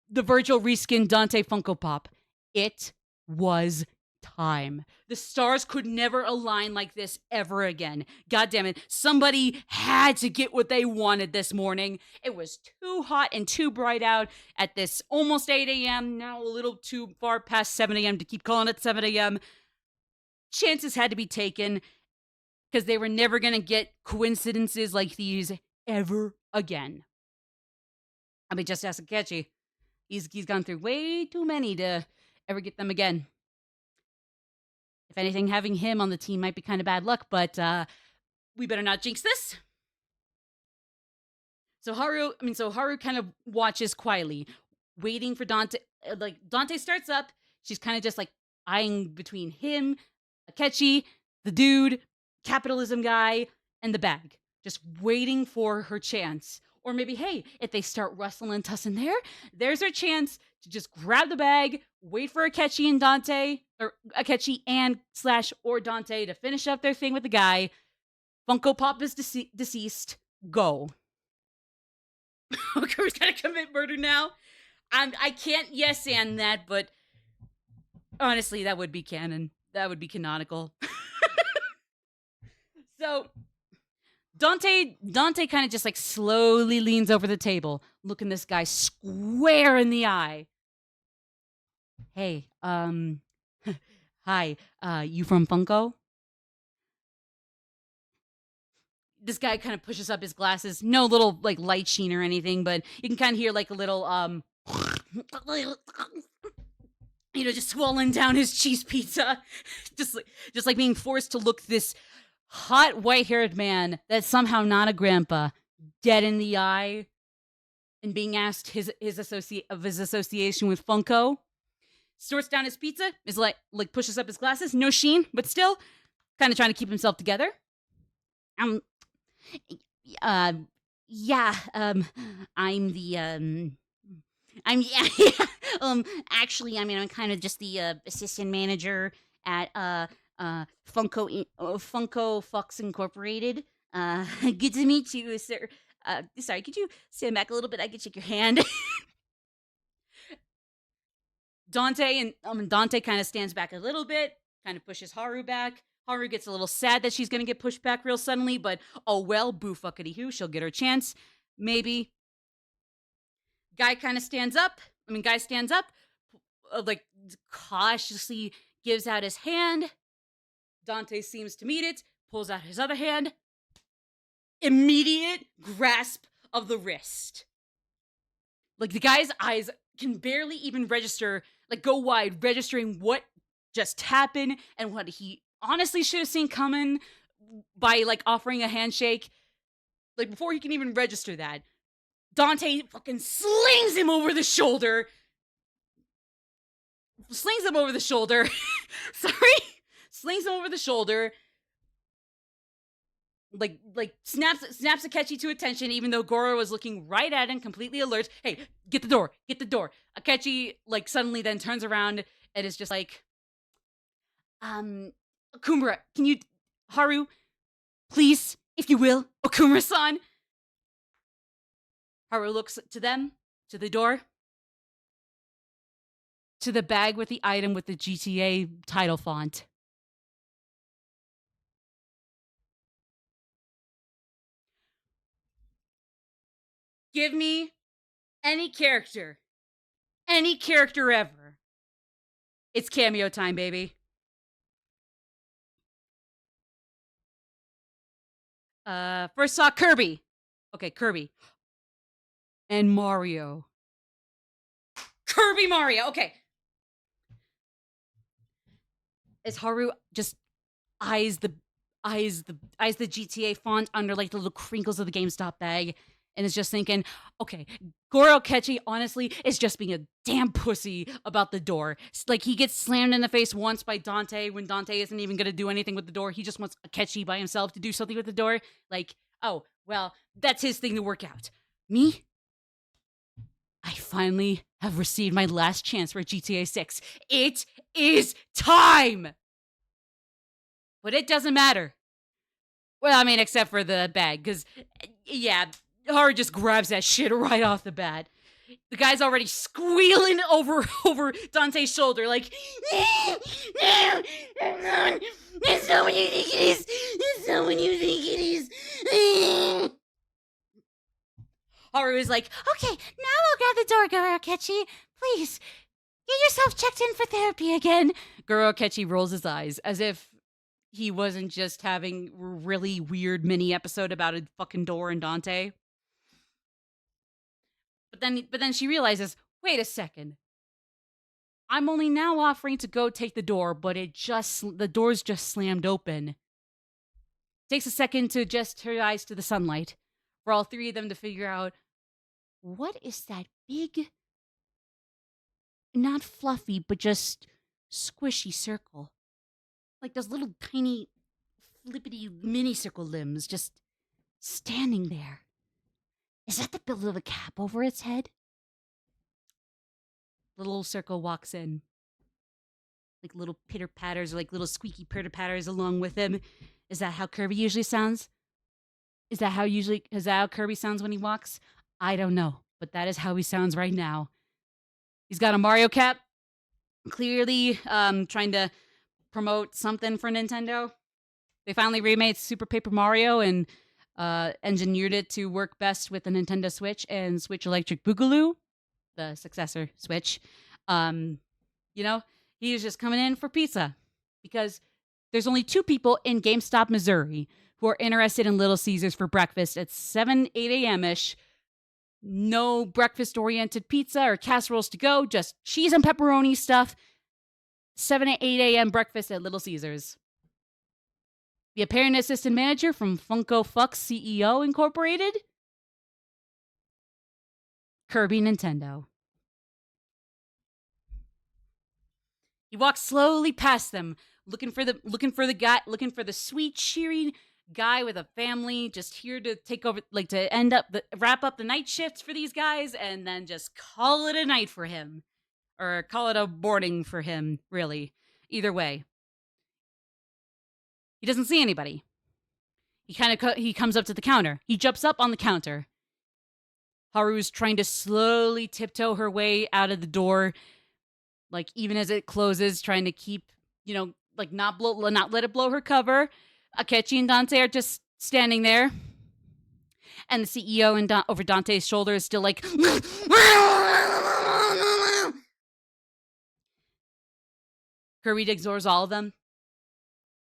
the Virgil reskin Dante Funko Pop, it was time. The stars could never align like this ever again. God damn it. Somebody had to get what they wanted this morning. It was too hot and too bright out at this almost 8 a.m., now a little too far past 7 a.m. to keep calling it 7 a.m. Chances had to be taken because they were never going to get coincidences like these ever again. I mean, just ask Akechi. He's gone through way too many to ever get them again. If anything, having him on the team might be kind of bad luck, but we better not jinx this. So Haru kind of watches quietly, waiting for Dante. Like, Dante starts up. She's kind of just like eyeing between him, Akechi, the dude, capitalism guy, and the bag. Just waiting for her chance. Or maybe, hey, if they start rustling and tussing there's her chance to just grab the bag, wait for Akechi and Dante, or Akechi and / or Dante to finish up their thing with the guy. Funko Pop is deceased. Go. Who's gonna commit murder now? I can't yes and that, but honestly, that would be canon. That would be canonical. So Dante kind of just like slowly leans over the table, looking this guy square in the eye. Hey, hi, you from Funko? This guy kind of pushes up his glasses. No little like light sheen or anything, but you can kind of hear like a little just swallowing down his cheese pizza, just like being forced to look this hot white-haired man that's somehow not a grandpa dead in the eye, and being asked his association with Funko. Sorts down his pizza, is like pushes up his glasses, no sheen, but still kind of trying to keep himself together. Yeah, I'm the actually, I mean, I'm kind of just the assistant manager at Funko Fox Incorporated. Good to meet you, sir. Sorry, could you stand back a little bit? I could shake your hand. Dante kind of stands back a little bit, kind of pushes Haru back. Haru gets a little sad that she's going to get pushed back real suddenly, but oh well, boo fuckity who, she'll get her chance. Maybe. Guy stands up, like cautiously gives out his hand. Dante seems to meet it, pulls out his other hand. Immediate grasp of the wrist. Like, the guy's eyes can barely even register, like, go wide, registering what just happened and what he honestly should have seen coming by, like, offering a handshake. Like, before he can even register that, Dante fucking slings him over the shoulder. Slings him over the shoulder. Like snaps Akechi to attention, even though Goro was looking right at him, completely alert. Hey, get the door. Akechi, like, suddenly then turns around and is just like, Okumura, can you, Haru, please, if you will, Okumura-san. Haru looks to them, to the door, to the bag with the item with the GTA title font. Give me any character ever. It's cameo time, baby. First saw Kirby. Okay, Kirby. And Mario. Kirby Mario, okay. As Haru just eyes the GTA font under, like, the little crinkles of the GameStop bag, and is just thinking, okay, Goro Akechi honestly is just being a damn pussy about the door. Like, he gets slammed in the face once by Dante when Dante isn't even gonna do anything with the door. He just wants Akechi by himself to do something with the door. Like, oh, well, that's his thing to work out. Me? I finally have received my last chance for GTA 6. It is time! But it doesn't matter. Well, I mean, except for the bag, because, yeah, Haru just grabs that shit right off the bat. The guy's already squealing over Dante's shoulder, like, it's not what you think it is. It's not what you think it is. Haru is like, okay, now I'll grab the door, Goro Akechi. Please, get yourself checked in for therapy again. Goro Akechi rolls his eyes, as if he wasn't just having a really weird mini episode about a fucking door and Dante. But then she realizes, wait a second. I'm only now offering to go take the door, but the door's just slammed open. Takes a second to adjust her eyes to the sunlight for all three of them to figure out, what is that big, not fluffy, but just squishy circle? Like those little tiny flippity mini circle limbs just standing there. Is that the build of a cap over its head? The little circle walks in. Like little pitter-patters, or like little squeaky pitter-patters along with him. Is that how Kirby usually sounds? Is that how Kirby sounds when he walks? I don't know, but that is how he sounds right now. He's got a Mario cap, clearly trying to promote something for Nintendo. They finally remade Super Paper Mario and engineered it to work best with the Nintendo Switch and Switch Electric Boogaloo, the successor Switch. You know, he was just coming in for pizza because there's only 2 people in GameStop, Missouri who are interested in Little Caesars for breakfast at 8 a.m.-ish. No breakfast-oriented pizza or casseroles to go, just cheese and pepperoni stuff. 7 to 8 a.m. breakfast at Little Caesars. The apparent assistant manager from Funko Fucks CEO Incorporated? Kirby Nintendo. He walks slowly past them, looking for the sweet, cheery guy with a family, just here to take over, like to wrap up the night shifts for these guys, and then just call it a night for him, or call it a morning for him. Really, either way, he doesn't see anybody. He comes up to the counter. He jumps up on the counter. Haru's trying to slowly tiptoe her way out of the door, like even as it closes, trying to keep, like not let it blow her cover. Akechi and Dante are just standing there, and the CEO over Dante's shoulder is still like, Hurried ignores all of them.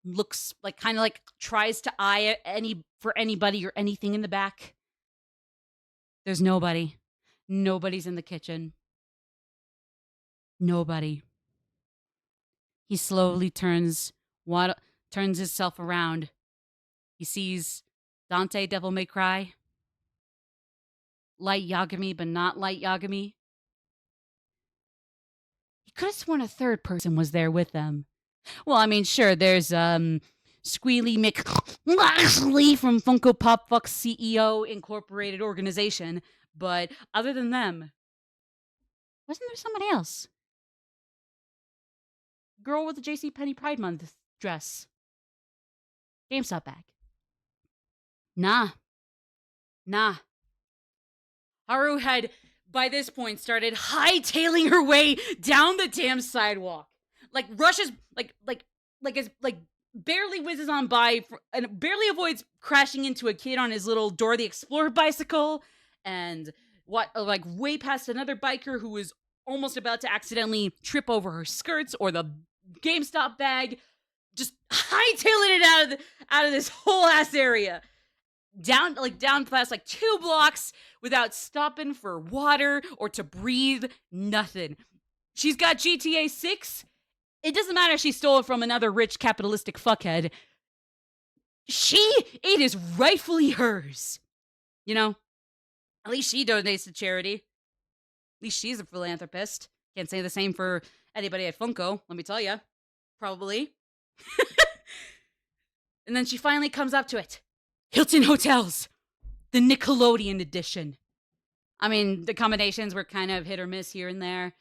Looks like kind of like tries to eye anybody or anything in the back. There's nobody. Nobody's in the kitchen. Nobody. He slowly turns himself around. He sees Dante Devil May Cry. Light Yagami, but not Light Yagami. He could have sworn a third person was there with them. Well, I mean, sure, there's Squealy McLaxley from Funko Pop Fuck CEO Incorporated Organization, but other than them, wasn't there somebody else? Girl with the JCPenney Pride Month dress. GameStop bag. Nah. Haru had, by this point, started hightailing her way down the damn sidewalk. Like, rushes, barely whizzes on by and barely avoids crashing into a kid on his little Dora the Explorer bicycle, and way past another biker who was almost about to accidentally trip over her skirts or the GameStop bag, just hightailing it out of this whole ass area. Down past 2 blocks without stopping for water or to breathe, nothing. She's got GTA 6. It doesn't matter if she stole it from another rich capitalistic fuckhead. It is rightfully hers. You know? At least she donates to charity. At least she's a philanthropist. Can't say the same for anybody at Funko, let me tell you. Probably. And then she finally comes up to it. Hilton Hotels, the Nickelodeon edition. I mean, the accommodations were kind of hit or miss here and there.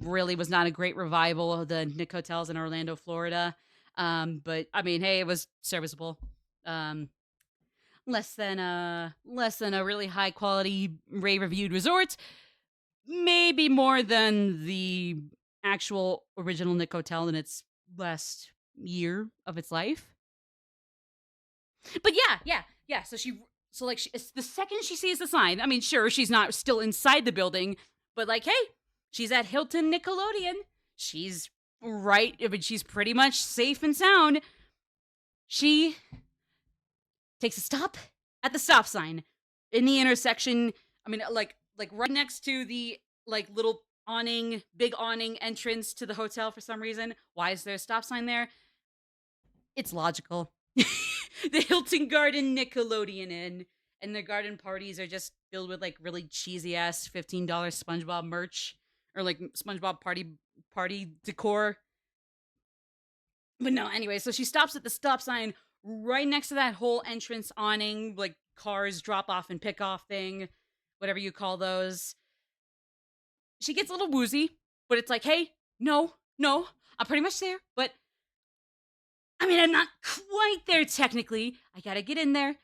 Really was not a great revival of the Nick Hotels in Orlando, Florida. But I mean, hey, it was serviceable. Less than a really high quality, rave reviewed resort. Maybe more than the actual original Nick Hotel in its last year of its life. But yeah. So it's the second she sees the sign, I mean, sure, she's not still inside the building, but hey, she's at Hilton Nickelodeon. She's right, I mean, she's pretty much safe and sound. She takes a stop at the stop sign in the intersection. I mean, like right next to the little big awning entrance to the hotel for some reason. Why is there a stop sign there? It's logical. The Hilton Garden Nickelodeon Inn, and their garden parties are just filled with really cheesy ass $15 SpongeBob merch or SpongeBob party decor. But no, anyway, so she stops at the stop sign right next to that whole entrance awning, cars drop off and pick off thing, whatever you call those. She gets a little woozy, but it's hey, no, I'm pretty much there, but I mean, I'm not quite there technically. I gotta get in there,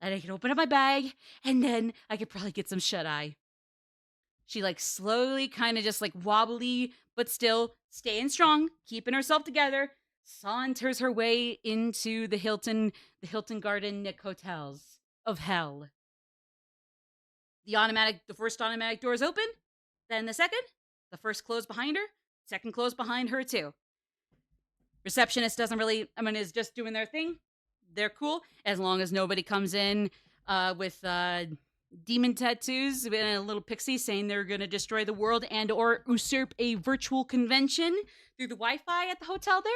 and I can open up my bag, and then I could probably get some shut-eye. She slowly, kind of just wobbly, but still staying strong, keeping herself together, saunters her way into the Hilton Garden Nick Hotels of hell. The first automatic doors open, then the second, the first closed behind her, second closed behind her too. Receptionist is just doing their thing. They're cool as long as nobody comes in with demon tattoos and a little pixie saying they're going to destroy the world and or usurp a virtual convention through the Wi-Fi at the hotel there.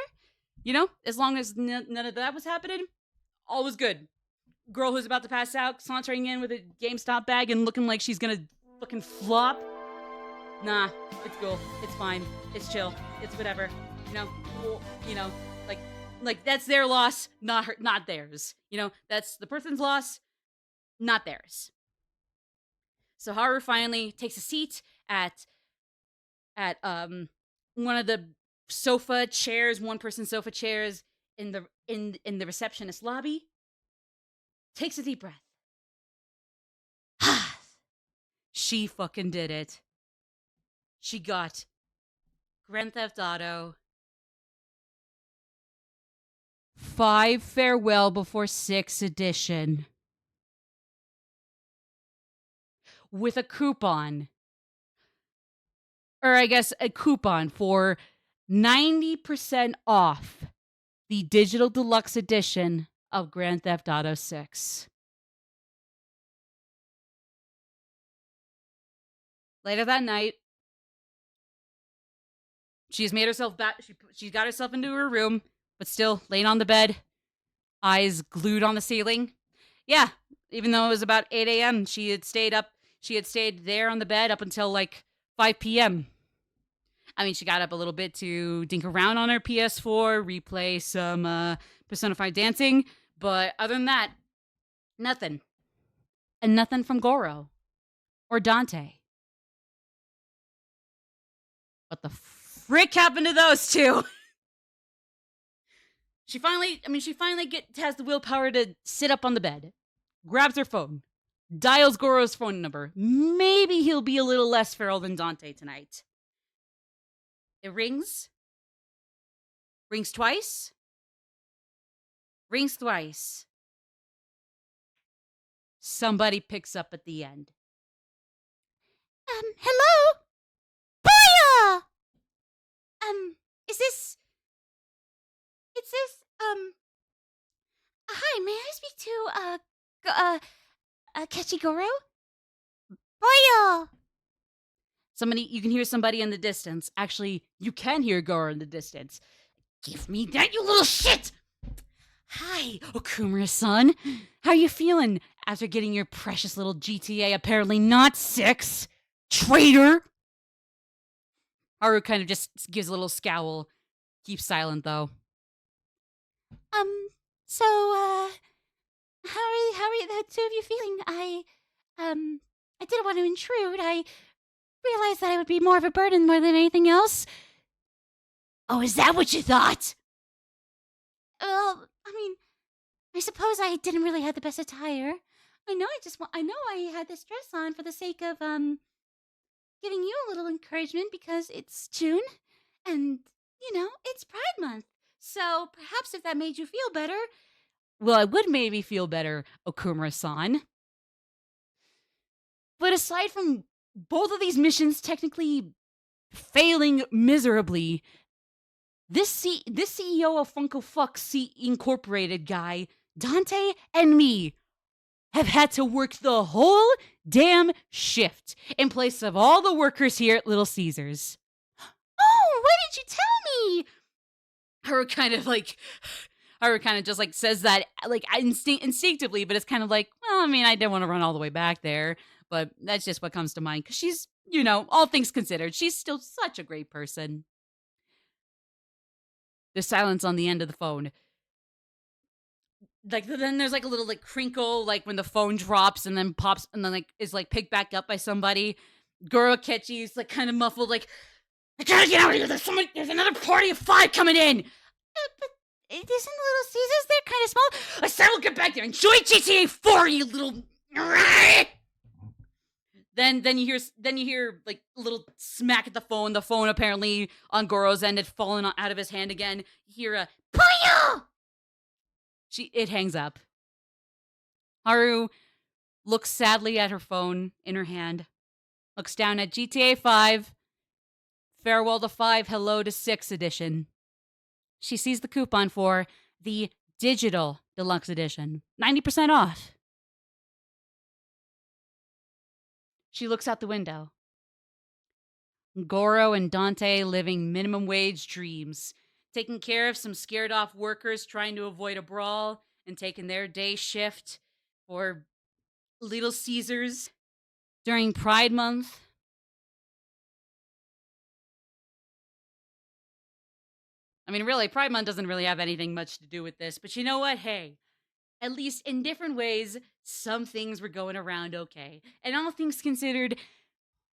You know, as long as none of that was happening, all was good. Girl who's about to pass out, sauntering in with a GameStop bag and looking like she's going to fucking flop. Nah, it's cool. It's fine. It's chill. It's whatever. That's their loss, not theirs. That's the person's loss, not theirs. So Haru finally takes a seat at one of the one-person sofa chairs in the receptionist lobby. Takes a deep breath. She fucking did it. She got Grand Theft Auto 5 Farewell Before 6 edition with a coupon. Or I guess a coupon for 90% off the digital deluxe edition of Grand Theft Auto 6. Later that night, she's made herself back. She got herself into her room, but still laying on the bed, eyes glued on the ceiling. Yeah, even though it was about 8 a.m., she had stayed up. She had stayed there on the bed up until like 5 p.m. I mean, she got up a little bit to dink around on her PS4, replay some Persona 5 dancing, but other than that, nothing. And nothing from Goro or Dante. What the frick happened to those two? She finally has the willpower to sit up on the bed, grabs her phone, dials Goro's phone number. Maybe he'll be a little less feral than Dante tonight. It rings. Rings twice. Rings thrice. Somebody picks up at the end. Hello? Booyah! Is this... Hi, may I speak to, Kechigoro? Booyah! You can hear somebody in the distance. Actually, you can hear Goro in the distance. Give me that, you little shit! Hi, Okumura-san. How you feeling after getting your precious little GTA apparently not 6? Traitor! Haru kind of just gives a little scowl. Keeps silent, though. So, how are the two of you feeling? I didn't want to intrude. I realized that I would be more of a burden more than anything else. Oh, is that what you thought? Well, I mean, I suppose I didn't really have the best attire. I know I had this dress on for the sake of, giving you a little encouragement because it's June and, it's Pride Month. So perhaps if that made you feel better. Well, it would make me feel better, Okumura-san. But aside from both of these missions technically failing miserably, this CEO of Funko Fucks Incorporated guy, Dante, and me have had to work the whole damn shift in place of all the workers here at Little Caesars. Oh, why didn't you tell me? Haru kind of just like says that like instinctively, but it's kind of like, well, I mean, I didn't want to run all the way back there, but that's just what comes to mind because she's, all things considered, she's still such a great person. There's silence on the end of the phone. Like then there's like a little like crinkle, like when the phone drops and then pops and then like is like picked back up by somebody. Goro Kechi's like kind of muffled, like, I gotta get out of here. There's another party of 5 coming in. But isn't Little Caesars there kind of small? I said we'll get back there. Enjoy GTA 4, you little. Then you hear like a little smack at the phone. The phone apparently on Goro's end had fallen out of his hand again. You hear a Puyo! It hangs up. Haru looks sadly at her phone in her hand. Looks down at GTA 5. Farewell to 5, hello to 6 edition. She sees the coupon for the digital deluxe edition. 90% off. She looks out the window. Goro and Dante living minimum wage dreams. Taking care of some scared off workers trying to avoid a brawl and taking their day shift for Little Caesars during Pride Month. I mean, really, Pride Month doesn't really have anything much to do with this, but you know what? Hey, at least in different ways, some things were going around okay. And all things considered,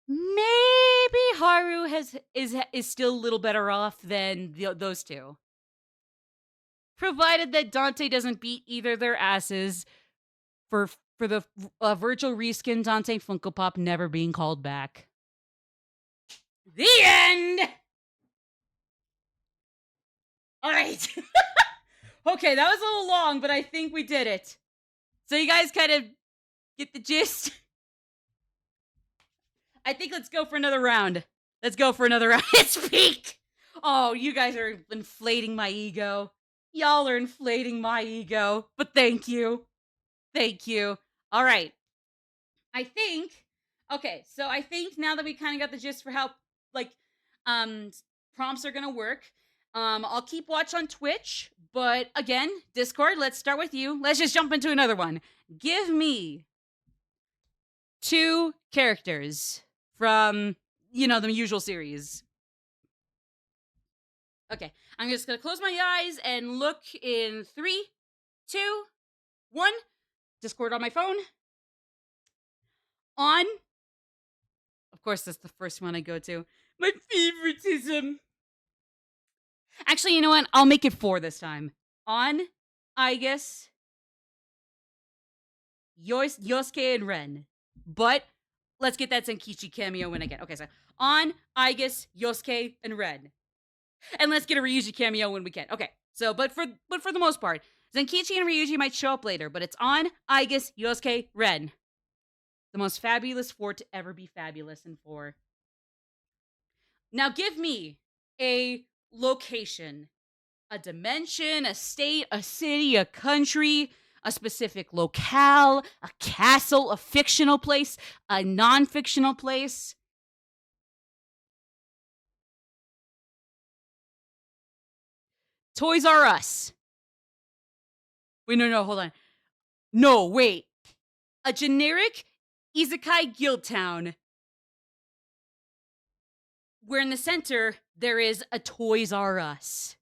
maybe Haru is still a little better off than those two. Provided that Dante doesn't beat either their asses for the virtual reskin Dante Funko Pop never being called back. The end! All right. Okay, that was a little long, but I think we did it. So you guys kind of get the gist? I think let's go for another round. Let's go for another round. It's peak! Oh, you guys are inflating my ego. Y'all are inflating my ego. But thank you. Thank you. All right. I think okay, so I think now that we kind of got the gist for how like prompts are going to work, I'll keep watch on Twitch, but again, Discord, let's start with you. Let's just jump into another one. Give me two characters from, the usual series. Okay, I'm just going to close my eyes and look in 3, 2, 1. Discord on my phone. On. Of course, that's the first one I go to. My favoritism. Actually, you know what? I'll make it 4 this time. On, Aigis, Yosuke, and Ren. But let's get that Zenkichi cameo in again. Okay, so on, Aigis, Yosuke, and Ren. And let's get a Ryuji cameo when we can. Okay, so but for the most part, Zenkichi and Ryuji might show up later, but it's on, Aigis, Yosuke, Ren. The most fabulous 4 to ever be fabulous in 4. Now give me a location, a dimension, a state, a city, a country, a specific locale, a castle, a fictional place, a non-fictional place. Toys R Us. Wait, no, hold on. No, wait. A generic isekai guild town where in the center there is a Toys R Us.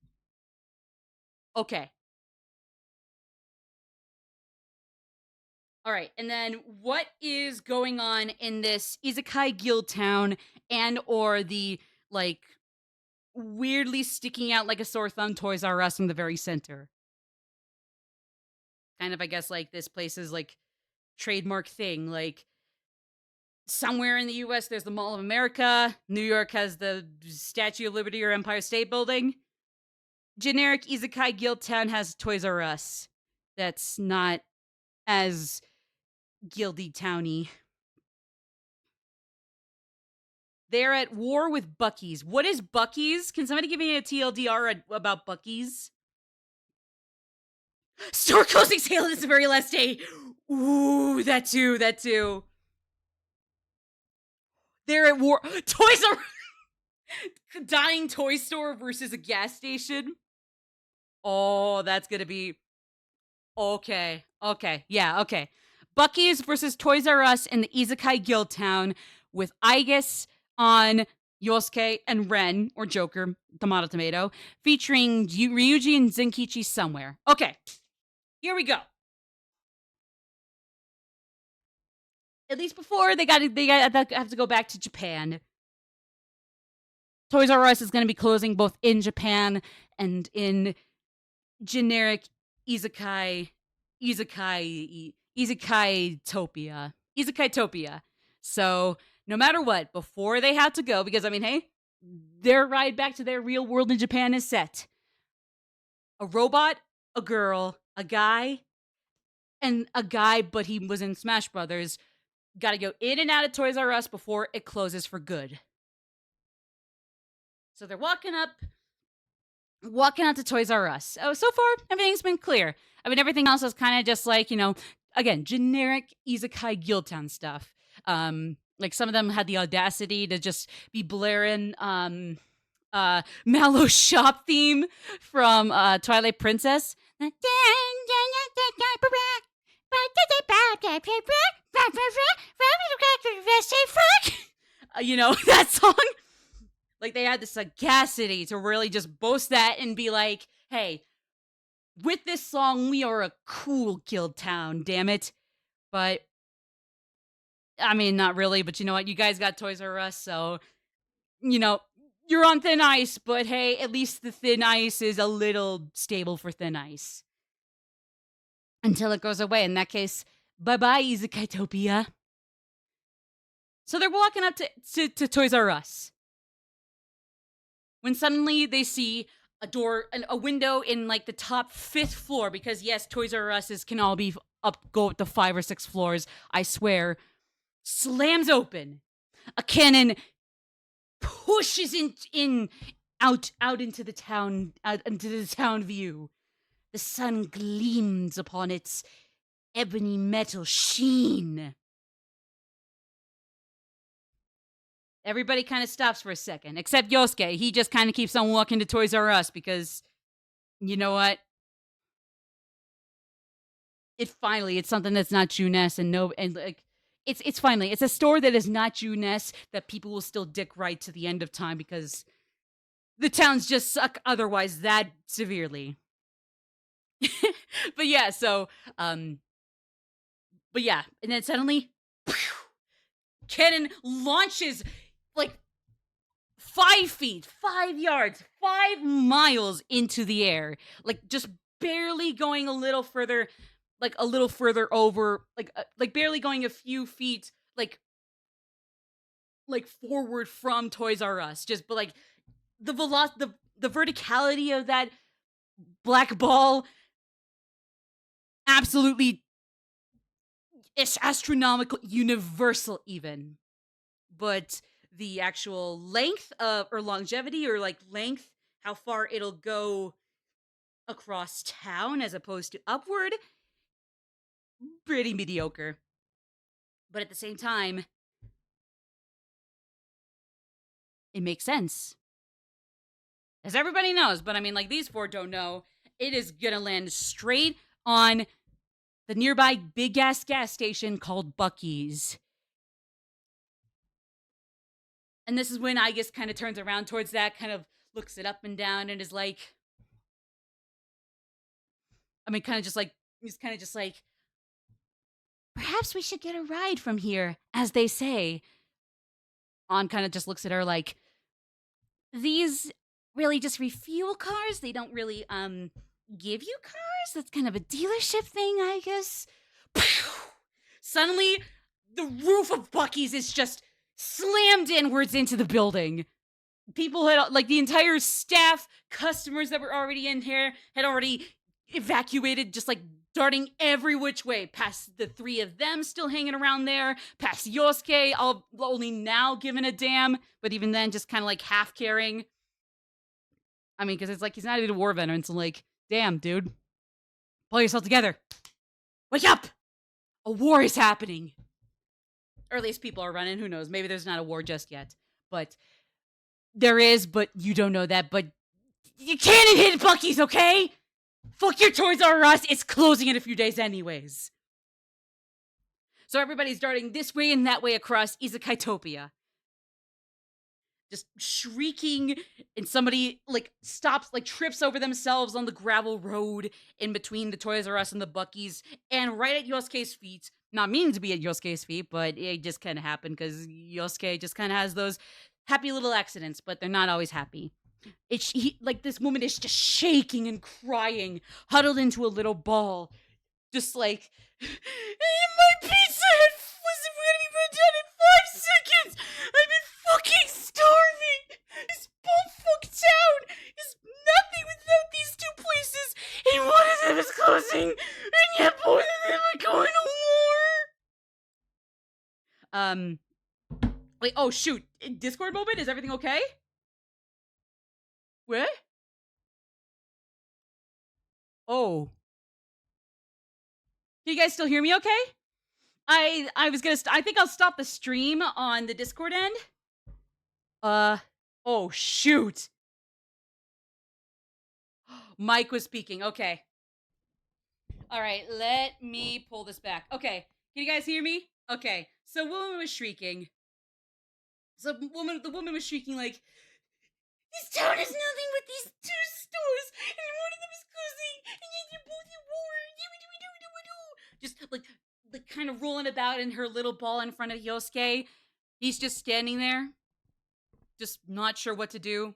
Okay. All right, and then what is going on in this isekai guild town and or the like weirdly sticking out like a sore thumb Toys R Us in the very center? Kind of, I guess, like this place's like trademark thing. Like somewhere in the US there's the Mall of America, New York has the Statue of Liberty or Empire State Building. Generic isekai guild town has Toys R Us. That's not as guildy towny. They're at war with Buc-ee's. What is Buc-ee's? Can somebody give me a TLDR about Buc-ee's? Store closing sale is the very last day. Ooh, that too. They're at war. Toys R dying toy store versus a gas station. Oh, that's gonna be okay. Yeah, okay. Buc-ee's versus Toys R Us in the Isekai Guild Town with Aigis on Yosuke and Ren, or Joker, tomato, featuring Ryuji and Zenkichi somewhere. Okay, here we go. At least before they have to go back to Japan. Toys R Us is going to be closing both in Japan and in generic Isekai-topia. So no matter what, before they have to go, because I mean, hey, their ride back to their real world in Japan is set. A robot, a girl, a guy, and a guy, but he was in Smash Brothers, got to go in and out of Toys R Us before it closes for good. So they're walking out to Toys R Us. Oh, so far, everything's been clear. I mean, everything else is kind of just like, again, generic Isekai Guild Town stuff. Like some of them had the audacity to just be blaring Mallow Shop theme from Twilight Princess. That song. Like they had the sagacity to really just boast that and be like, hey, with this song, we are a cool guild town, damn it. But, I mean, not really, but you know what? You guys got Toys R Us, so, you're on thin ice, but hey, at least the thin ice is a little stable for thin ice. Until it goes away. In that case, bye-bye, Izakaitopia. So they're walking up to Toys R Us. When suddenly they see a window in like the top 5th floor, because yes, Toys R Us can all be go up to 5 or 6 floors, I swear, slams open. A cannon pushes in out into the town, out into the town view. The sun gleams upon its ebony metal sheen. Everybody kind of stops for a second, except Yosuke. He just kind of keeps on walking to Toys R Us because, you know what? It's something that's not Juness and like it's finally it's a store that is not Juness that people will still dick right to the end of time because the towns just suck otherwise that severely. But yeah, so but yeah, and then suddenly cannon launches like 5 feet, 5 yards, 5 miles into the air, like just barely going a little further, like a little further over, like barely going a few feet, like forward from Toys R Us. Just but like the verticality of that black ball, absolutely, it's astronomical, universal even. But the actual length of or longevity or like length, how far it'll go across town as opposed to upward, pretty mediocre. But at the same time, it makes sense. As everybody knows, but I mean, like, these four don't know, it is gonna land straight on the nearby big ass gas station called Buc-ee's. And this is when I guess kind of turns around towards that, kind of looks it up and down, and is like, I mean, kind of just like, he's kind of just like, perhaps we should get a ride from here, as they say. On kind of just looks at her like, these really just refuel cars? They don't really, give you cars? That's kind of a dealership thing, I guess. Suddenly, the roof of Buc-ee's is just slammed inwards into the building. People had, like, the entire staff, customers that were already in here had already evacuated, just like darting every which way, past the three of them still hanging around there, past Yosuke, all only now giving a damn, but even then just kind of like half caring. I mean, because it's like he's not even a war veteran, so like, damn, dude, pull yourself together, wake up, a war is happening. Or at least people are running, who knows, maybe there's not a war just yet, but there is, but you don't know that. But you can't hit Buc-ee's, okay? Fuck your Toys R Us, it's closing in a few days anyways. So everybody's darting this way and that way across Izakaitopia. Just shrieking, and somebody, like, stops, like, trips over themselves on the gravel road in between the Toys R Us and the Buc-ee's, and right at Yosuke's feet. Not meaning to be at Yosuke's feet, but it just kind of happened, because Yosuke just kind of has those happy little accidents, but they're not always happy. Like, this woman is just shaking and crying, huddled into a little ball, just like, my pizza wasn't ready to be done in 5 seconds. I've been fucking starving. This bumfuck town is nothing without these two places, and one of them is closing, and yet both of them are going to war. Wait, oh shoot, Discord moment, is everything okay? What? Oh. Can you guys still hear me okay? I was gonna, I think I'll stop the stream on the Discord end. Oh shoot. Mike was speaking, okay. Alright, let me pull this back. Okay, can you guys hear me? Okay, so woman was shrieking. The woman was shrieking like, this town is nothing but these two stores, and one of them is closing, and yet they're both at war. Just like kind of rolling about in her little ball in front of Yosuke. He's just standing there, just not sure what to do.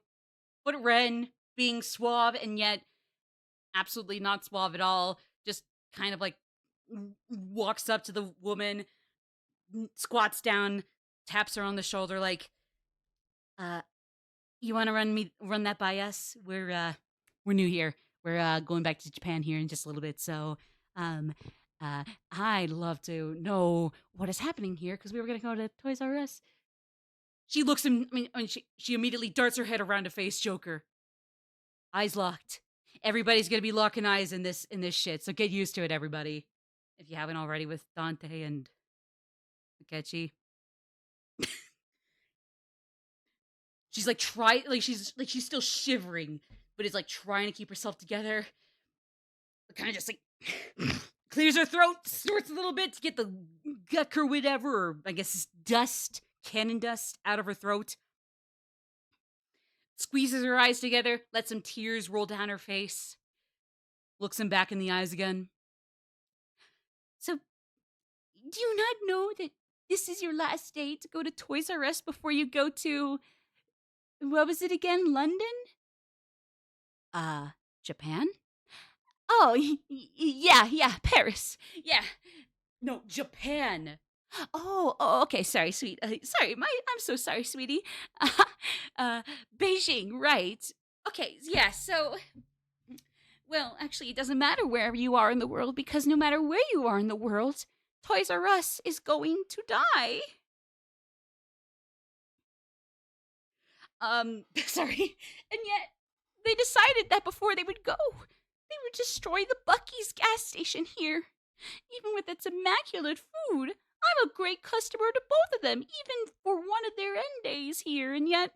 But Ren, being suave and yet absolutely not suave at all, just kind of like walks up to the woman, squats down, taps her on the shoulder like, you want to run that by us? We're new here. We're going back to Japan here in just a little bit, so I'd love to know what is happening here because we were gonna go to Toys R Us. She looks him. She immediately darts her head around to face Joker. Eyes locked. Everybody's gonna be locking eyes in this shit. So get used to it, everybody. If you haven't already with Dante and Akechi. She's like she's still shivering, but is like trying to keep herself together. Kind of just like clears her throat, snorts a little bit to get the guck or whatever, or I guess dust, cannon dust out of her throat. Squeezes her eyes together, lets some tears roll down her face. Looks him back in the eyes again. So, do you not know that this is your last day to go to Toys R Us before you go to, what was it again, London? Japan? Oh, yeah, Paris. Yeah. No, Japan. Oh, okay. Sorry, sweet. I'm so sorry, sweetie. Beijing, right? Okay, yeah. So, well, actually, it doesn't matter wherever you are in the world because no matter where you are in the world, Toys R Us is going to die. Sorry. And yet, they decided that before they would go, they would destroy the Buc-ee's gas station here. Even with its immaculate food, I'm a great customer to both of them, even for one of their end days here, and yet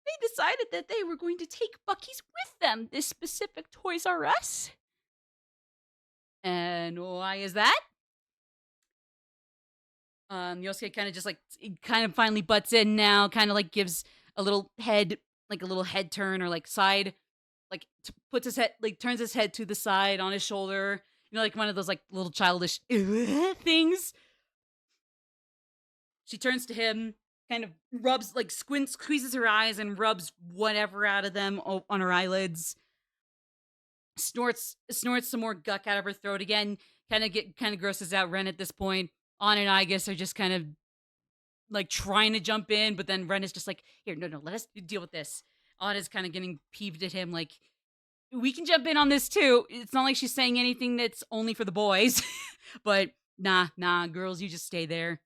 they decided that they were going to take Buc-ee's with them, this specific Toys R Us. And why is that? Yosuke kind of just like kind of finally butts in now, kind of like gives a little head, like a little head turn or like side, like puts his head, like turns his head to the side on his shoulder, like one of those like little childish things. She turns to him, kind of rubs, like squeezes her eyes and rubs whatever out of them on her eyelids. Snorts some more guck out of her throat again. Kind of grosses out Ren at this point. On and Igus are just kind of like trying to jump in, but then Ren is just like, here, no, let us deal with this. Anna's kind of getting peeved at him, like, we can jump in on this too. It's not like she's saying anything that's only for the boys. But nah, girls, you just stay there.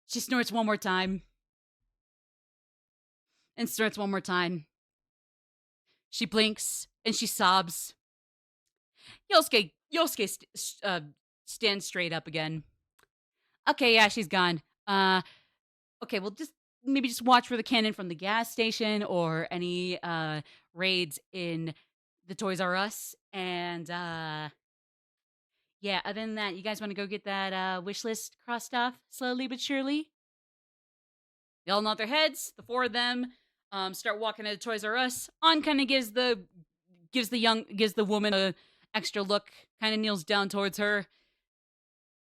She snorts one more time. And snorts one more time. She blinks and she sobs. Yosuke stands straight up again. Okay, yeah, she's gone. Okay, well, maybe just watch for the cannon from the gas station or any raids in the Toys R Us. And yeah, other than that, you guys want to go get that wish list crossed off slowly but surely? They all nod their heads. The four of them start walking into Toys R Us. On kind of gives the woman a extra look. Kind of kneels down towards her.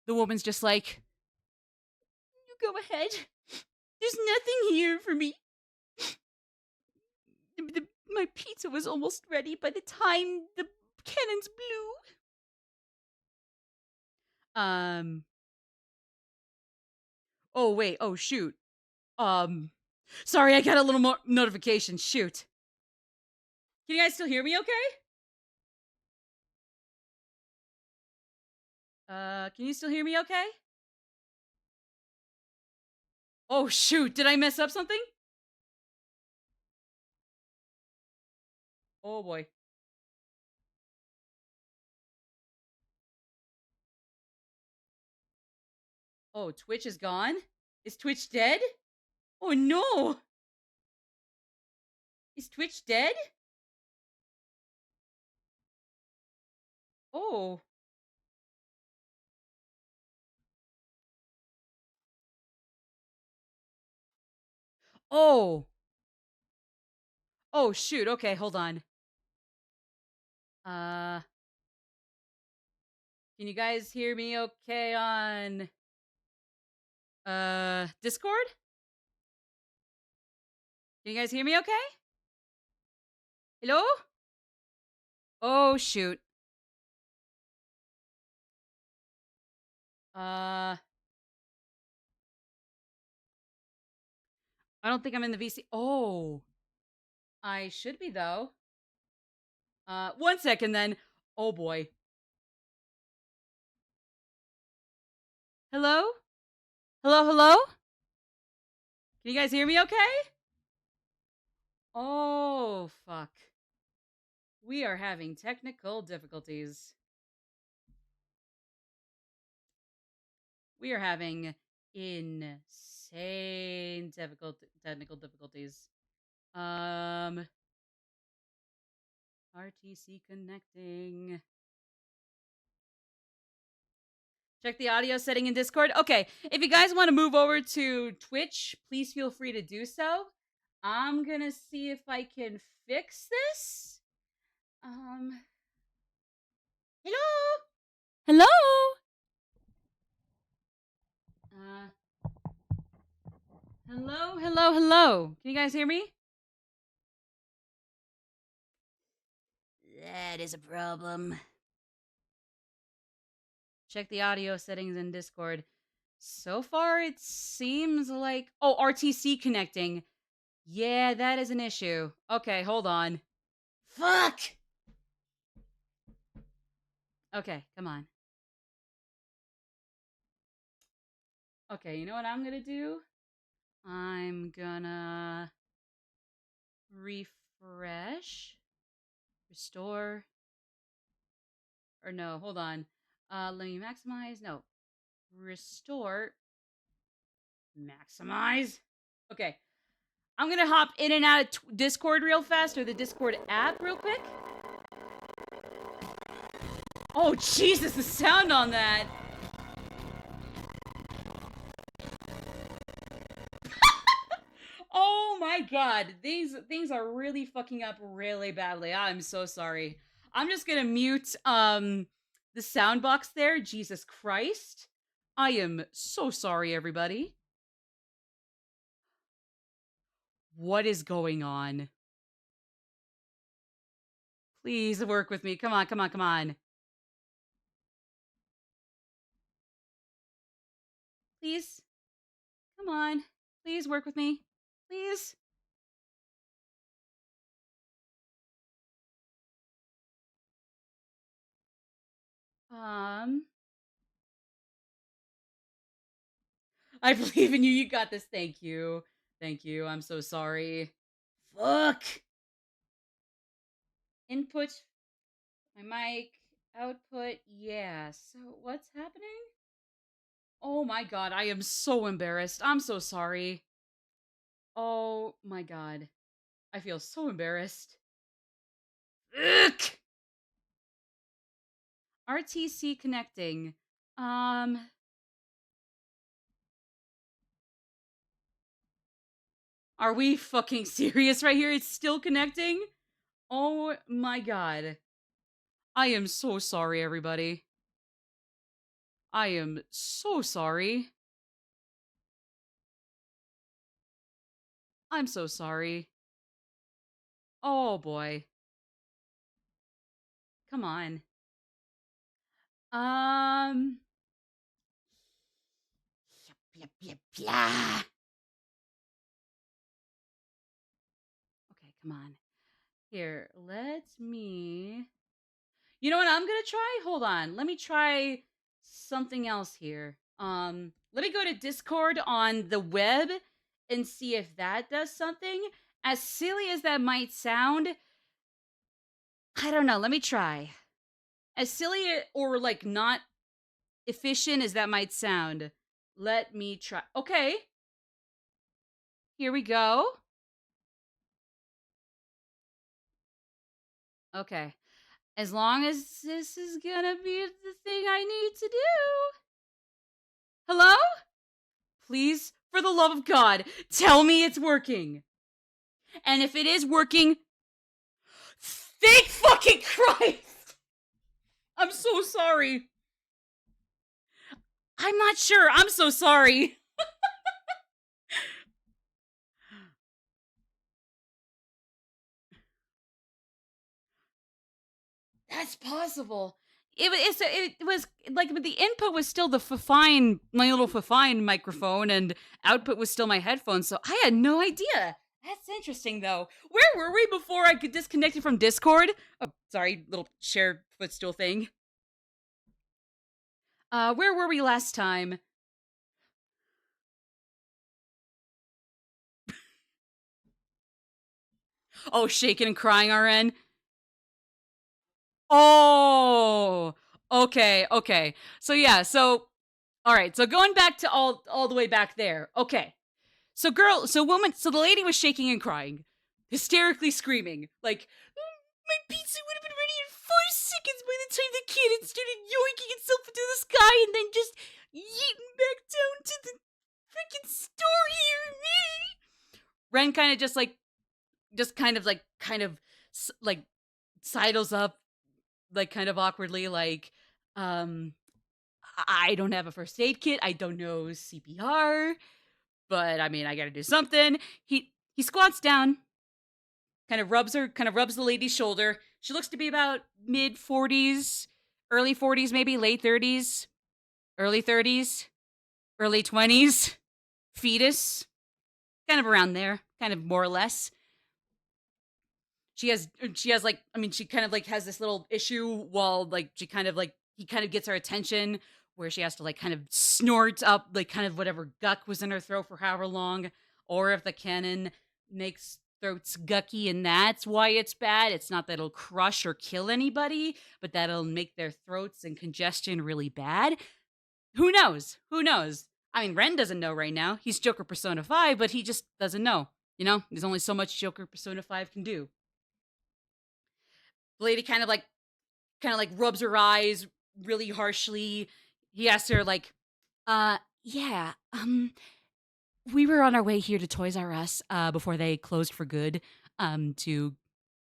The woman's just like, you go ahead. There's nothing here for me. My pizza was almost ready by the time the cannons blew. Oh, wait. Oh, shoot. Sorry, I got a little more notification. Shoot. Can you guys still hear me okay? Can you still hear me okay? Oh, shoot. Did I mess up something? Oh, boy. Oh, Twitch is gone? Is Twitch dead? Oh, no. Is Twitch dead? Oh. Oh. Oh, shoot. Okay, hold on. Can you guys hear me okay on Discord? Can you guys hear me okay? Hello? Oh, shoot. I don't think I'm in the VC. Oh. I should be though. 1 second then. Oh boy. Hello? Hello? Can you guys hear me okay? Oh, fuck. We are having technical difficulties. We are having insane technical difficulties. RTC connecting. Check the audio setting in Discord. Okay, if you guys want to move over to Twitch, please feel free to do so. I'm gonna see if I can fix this. Hello? Hello? Hello. Can you guys hear me? That is a problem. Check the audio settings in Discord. So far, it seems like... Oh, RTC connecting. Yeah, that is an issue. Okay, hold on. Fuck! Okay, come on. Okay, you know what I'm gonna do? I'm gonna refresh, restore, or no, hold on. Let me maximize. No, restore, maximize. Okay, I'm gonna hop in and out of Discord real fast, or the Discord app real quick. Oh, Jesus, the sound on that. Oh my god, these things are really fucking up really badly. I'm so sorry. I'm just gonna mute the sound box there. Jesus Christ. I am so sorry, everybody. What is going on? Please work with me. Come on. Please. Come on. Please work with me. Please. I believe in you. You got this. Thank you. Thank you. I'm so sorry. Fuck. Input, my mic, output. Yeah. So what's happening? Oh my god. I am so embarrassed. I'm so sorry. Oh my god. I feel so embarrassed. Ugh! RTC connecting. Are we fucking serious right here? It's still connecting? Oh my god. I am so sorry, everybody. I am so sorry. I'm so sorry. Oh boy. Come on. Um. Blah, blah, blah. Okay, come on. Here, let me. You know what I'm gonna try? Hold on. Let me try something else here. Let me go to Discord on the web and see if that does something. As silly as that might sound, I don't know. Let me try. As silly or like not efficient as that might sound, let me try. Okay. Here we go. Okay. As long as this is gonna be the thing I need to do. Hello? Please, for the love of God, tell me it's working. And if it is working, thank fucking Christ! I'm so sorry. I'm not sure. I'm so sorry. That's possible. It was like, but the input was still the Fifine, my little Fifine microphone, and output was still my headphones. So I had no idea. That's interesting, though. Where were we before I could disconnect it from Discord? Oh, sorry, little chair footstool thing. Where were we last time? Oh, shaking and crying, RN. Oh, okay, okay. So yeah, so all right. So going back to all the way back there. Okay. So the lady was shaking and crying, hysterically screaming, like, my pizza would have been ready in 4 seconds by the time the kid had started yoinking itself into the sky and then just yeeting back down to the freaking store here. Ren kind of just kind of like sidles up, like kind of awkwardly, like, um, I don't have a first aid kit. I don't know CPR, but I mean, I got to do something. He squats down, kind of rubs the lady's shoulder. She looks to be about mid 40s, early 40s, maybe late 30s, early 30s, early 20s, fetus, kind of around there, kind of more or less. She has like, I mean, she kind of like has this little issue while like she kind of like he kind of gets her attention where she has to like kind of snort up like kind of whatever guck was in her throat for however long, or if the cannon makes throats gucky and that's why it's bad. It's not that it'll crush or kill anybody, but that'll make their throats and congestion really bad. Who knows? Who knows? I mean, Ren doesn't know right now. He's Joker Persona 5, but he just doesn't know. You know, there's only so much Joker Persona 5 can do. The lady kind of like rubs her eyes really harshly. He asks her like, yeah, we were on our way here to Toys R Us before they closed for good to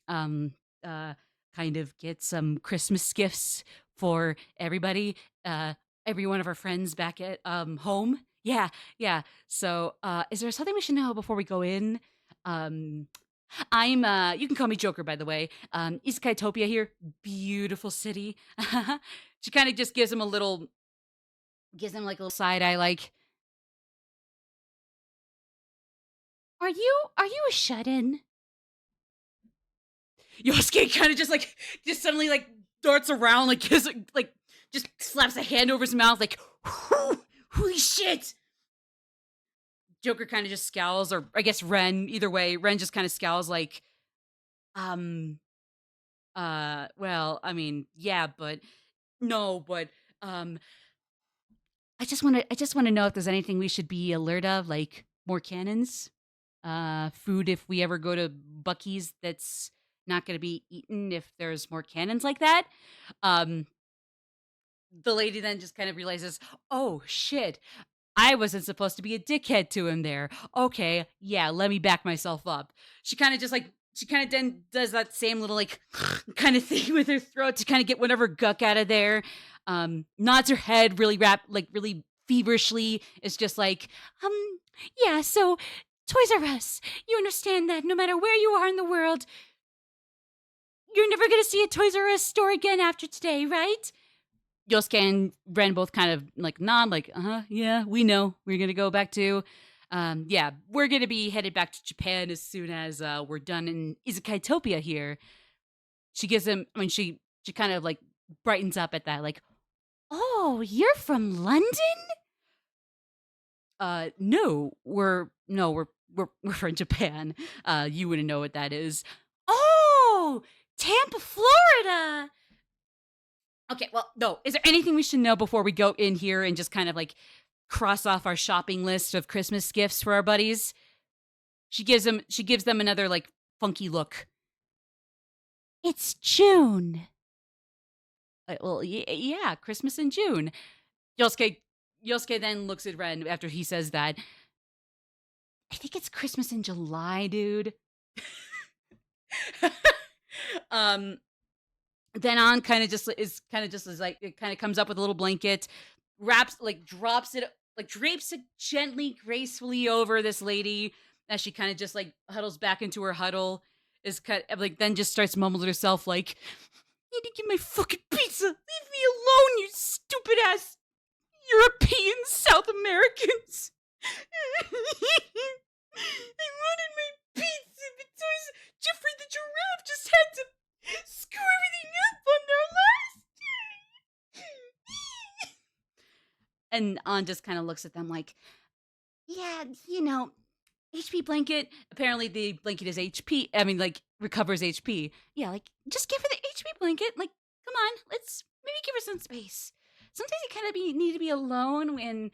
um uh kind of get some Christmas gifts for everybody, uh every one of our friends back at home. Yeah, yeah. So is there something we should know before we go in? um I'm you can call me Joker, by the way. Isekai'topia here. Beautiful city. She kind of just gives him like a little side eye like, Are you a shut-in? Yosuke kind of just suddenly like darts around, like gives like just slaps a hand over his mouth like, holy shit. Joker kind of just scowls, or I guess Ren, either way, Ren just kind of scowls like, um well, I mean, yeah, but no, but um I just want to know if there's anything we should be alert of, like more cannons, food if we ever go to Bucky's that's not going to be eaten if there's more cannons like that. Um, the lady then just kind of realizes, oh shit, I wasn't supposed to be a dickhead to him there. Okay, yeah, let me back myself up. She kind of then does that same little like kind of thing with her throat to kind of get whatever guck out of there. Nods her head really really feverishly. It's just like, Um, yeah, so Toys R Us, you understand that no matter where you are in the world, you're never gonna see a Toys R Us store again after today, right? Yosuke and Ren both kind of like nod, like, yeah, we know. We're gonna go back to, yeah, we're gonna be headed back to Japan as soon as we're done in Izakaitopia here. She gives him, I mean, she kind of like brightens up at that, like, Oh, you're from London? no, we're from Japan. You wouldn't know what that is. Oh, Tampa, Florida. Okay, well, no. Is there anything we should know before we go in here and just kind of like cross off our shopping list of Christmas gifts for our buddies? She gives them another like funky look. It's June. Well, yeah, Christmas in June. Yosuke Yosuke then looks at Ren after he says that. I think it's Christmas in July, dude. um then on kind of just is like, it kind of comes up with a little blanket, wraps like drops it, like drapes it gently, gracefully over this lady as she kind of just like huddles back into her huddle. Is kind of like, then just starts mumbling to herself like, "Need to get my fucking pizza. Leave me alone, you stupid ass Europeans, South Americans." I wanted my pizza, but Jeffrey the giraffe just had to screw everything up on their last. And An just kind of looks at them like, Yeah, you know, HP blanket. Apparently, the blanket is HP. I mean, like, recovers HP. Yeah, like, just give her the HP blanket. Like, come on, let's maybe give her some space. Sometimes you kind of need to be alone when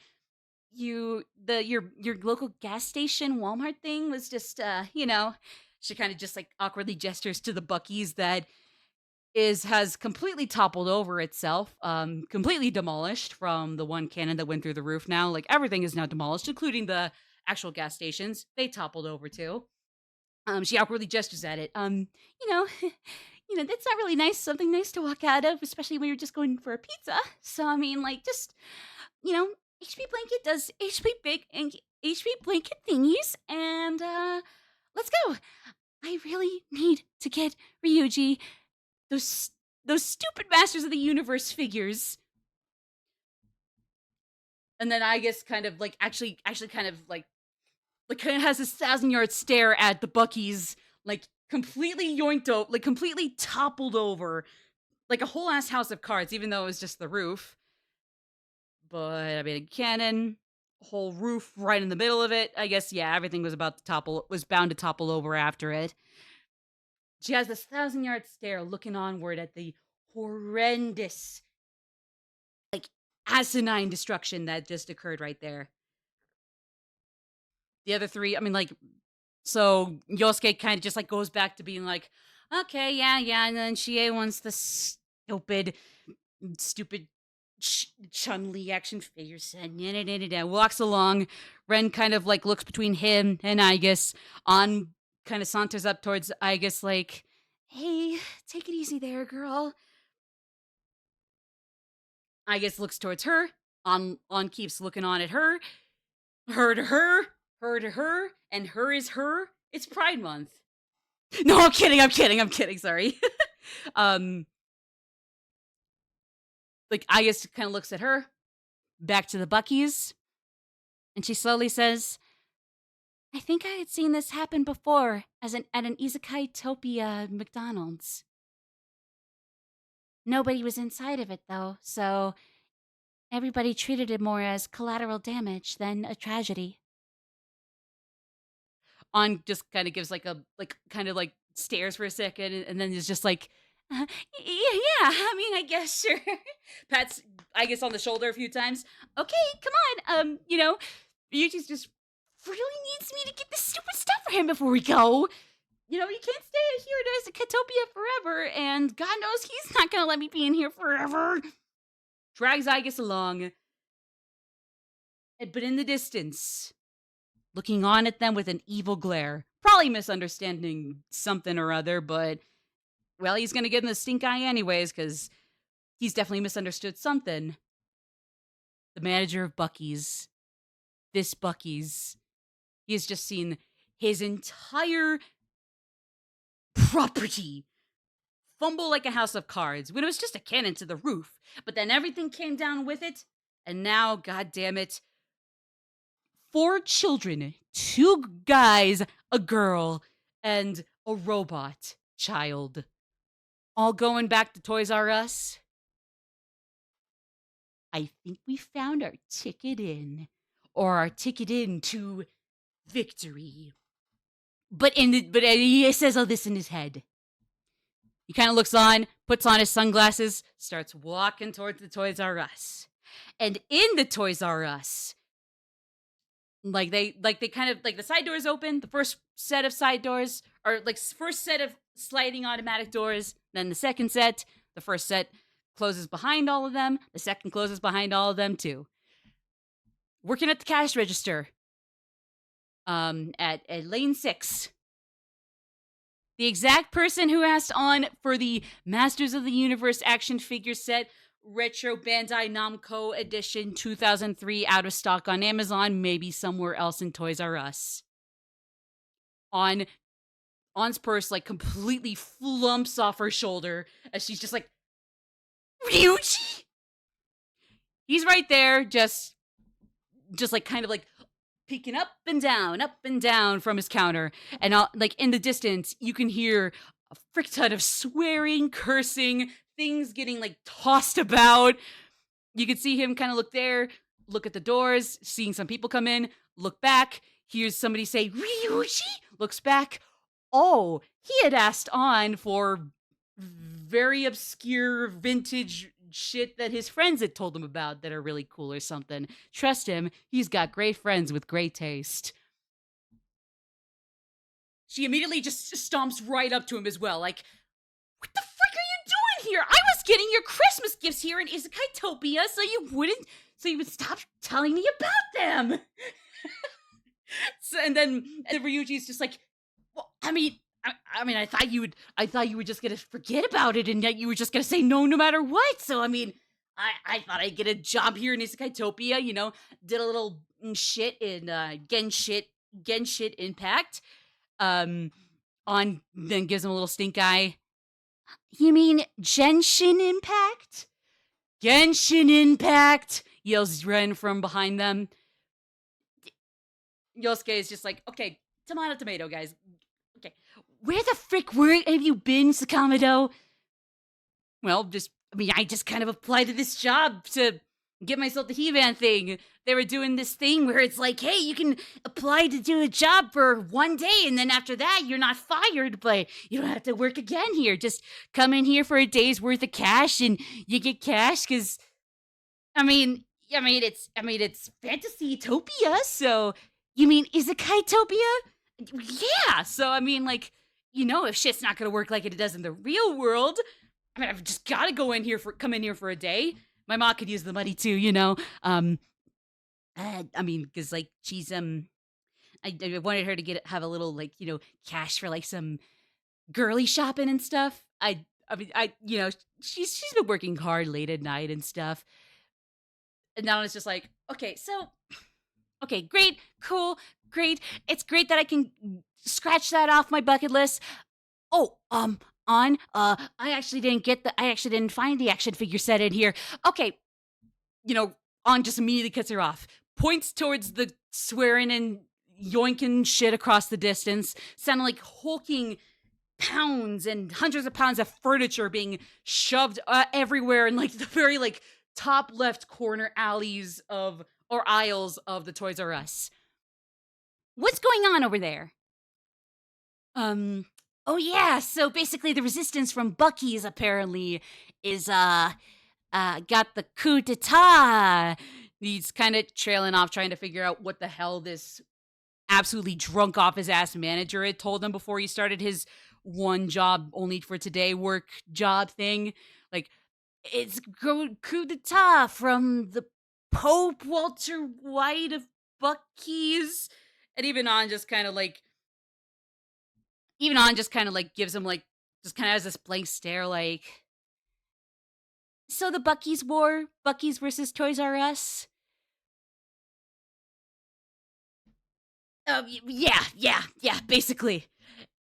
your local gas station Walmart thing was just she kind of just like awkwardly gestures to the Bucky's that has completely toppled over itself, completely demolished from the one cannon that went through the roof. Now, like, everything is now demolished, including the actual gas stations. They toppled over too. She awkwardly gestures at it. You know, that's not really nice. Something nice to walk out of, especially when you're just going for a pizza. So I mean, like, just you know, HP blanket does HP blanket thingies, and let's go. I really need to get Ryuji those stupid Masters of the Universe figures. And then I guess kind of like actually kind of like kind of has this 1,000-yard stare at the Bucky's, like completely yoinked over, like completely toppled over, like a whole ass house of cards, even though it was just the roof. But I mean, a cannon, whole roof right in the middle of it. I guess yeah, everything was bound to topple over after it. She has this 1,000-yard stare, looking onward at the horrendous, like asinine destruction that just occurred right there. The other three, I mean, like, so Yosuke kind of just like goes back to being like, okay, yeah, and then Chie wants the stupid Chun-Li action figure set. Walks along. Ren kind of like looks between him and Igus. On kind of saunters up towards Igus like, hey, take it easy there, girl. Igus looks towards her. On keeps looking on at her. Her to her. Her to her. And her is her. It's Pride Month. No, I'm kidding. Sorry. Like, Igus kind of looks at her, back to the Bucky's, and she slowly says, I think I had seen this happen before at an Izakatopia McDonald's. Nobody was inside of it, though, so everybody treated it more as collateral damage than a tragedy. On just kind of gives like a, like, kind of like stares for a second, and then is just like, yeah, I mean, I guess, sure. Pats, I guess, on the shoulder a few times. Okay, come on. Ryuji's just really needs me to get this stupid stuff for him before we go. He can't stay here as a Katopia forever, and God knows he's not gonna let me be in here forever. Drags Igus along. But in the distance, looking on at them with an evil glare, probably misunderstanding something or other, but well, he's gonna get in the stink eye anyways, because he's definitely misunderstood something. The manager of Bucky's. This Bucky's. He has just seen his entire property fumble like a house of cards when it was just a cannon to the roof. But then everything came down with it, and now, god damn it, 4 children, 2 guys, a girl, and a robot child, all going back to Toys R Us. I think we found our ticket in, or our ticket into victory. But he says all this in his head. He kind of looks on, puts on his sunglasses, starts walking towards the Toys R Us. And in the Toys R Us, like they kind of, like, the side doors open, the first set of side doors, or like first set of sliding automatic doors, then the second set, the first set closes behind all of them, the second closes behind all of them too. Working at the cash register, at lane 6. The exact person who asked on for the Masters of the Universe action figure set, Retro Bandai Namco Edition 2003, out of stock on Amazon, maybe somewhere else in Toys R Us. On's purse, like, completely flumps off her shoulder as she's just like, Ryuji? He's right there, just like, kind of like peeking up and down from his counter. And like, in the distance, you can hear a frick ton of swearing, cursing, things getting like tossed about. You can see him kind of look there, look at the doors, seeing some people come in, look back. hears somebody say, Ryuji? Looks back. Oh, he had asked on for very obscure vintage shit that his friends had told him about that are really cool or something. Trust him, he's got great friends with great taste. She immediately just stomps right up to him as well, like, what the frick are you doing here? I was getting your Christmas gifts here in Izakaitopia so you would stop telling me about them. So, and then Ryuji's just like, well, I mean, I thought you were just gonna forget about it, and that you were just gonna say no, no matter what. So, I mean, I thought I'd get a job here in Izakaitopia. You know, did a little shit in Genshit Impact. On then gives him a little stink eye. You mean Genshin Impact? Genshin Impact! Yells Ren from behind them. Yosuke is just like, okay, tomato, guys. Okay, where the frick have you been, Sakamoto? Well, I just kind of applied to this job to get myself the He-Man thing. They were doing this thing where it's like, hey, you can apply to do a job for one day, and then after that, you're not fired, but you don't have to work again here. Just come in here for a day's worth of cash, and you get cash, because, it's Fantasy-topia, so, you mean Izakaitopia? Yeah, so, if shit's not gonna work like it does in the real world, I've just gotta come in here for a day. My mom could use the money too, because she's I wanted her to have a little cash for some girly shopping and stuff. She's been working hard late at night and stuff. And now it's just like, okay, great, cool, great. It's great that I can scratch that off my bucket list. Oh, I actually didn't find the action figure set in here. Okay, On just immediately cuts her off, points towards the swearing and yoinking shit across the distance, sounding like hulking pounds and hundreds of pounds of furniture being shoved everywhere in the very top left corner aisles of the Toys R Us. What's going on over there? Oh yeah, so basically the resistance from Bucky's apparently is got the coup d'etat. He's kind of trailing off trying to figure out what the hell this absolutely drunk off his ass manager had told him before he started his one job only for today work job thing. It's coup d'etat from the Pope Walter White of Bucky's. And even on just kind of gives him just kind of has this blank stare so the Bucky's war, Bucky's versus Toys R Us. Yeah, basically.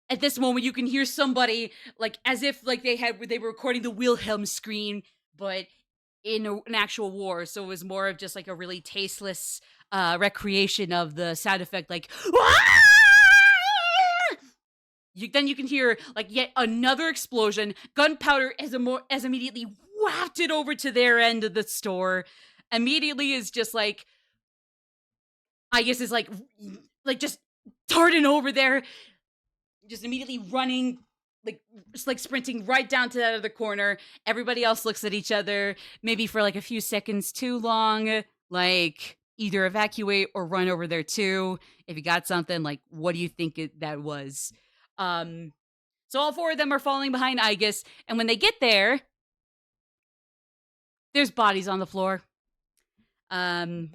At this moment you can hear somebody as if they were recording the Wilhelm scream, but in an actual war, so it was more of just a really tasteless recreation of the sound effect Then you can hear yet another explosion. Gunpowder as immediately wafted over to their end of the store. Immediately is just just darting over there, just immediately running, sprinting right down to that other corner. Everybody else looks at each other, maybe for a few seconds too long, either evacuate or run over there too. If you got something, what do you think that was? So all four of them are falling behind Aegis, and when they get there, there's bodies on the floor. We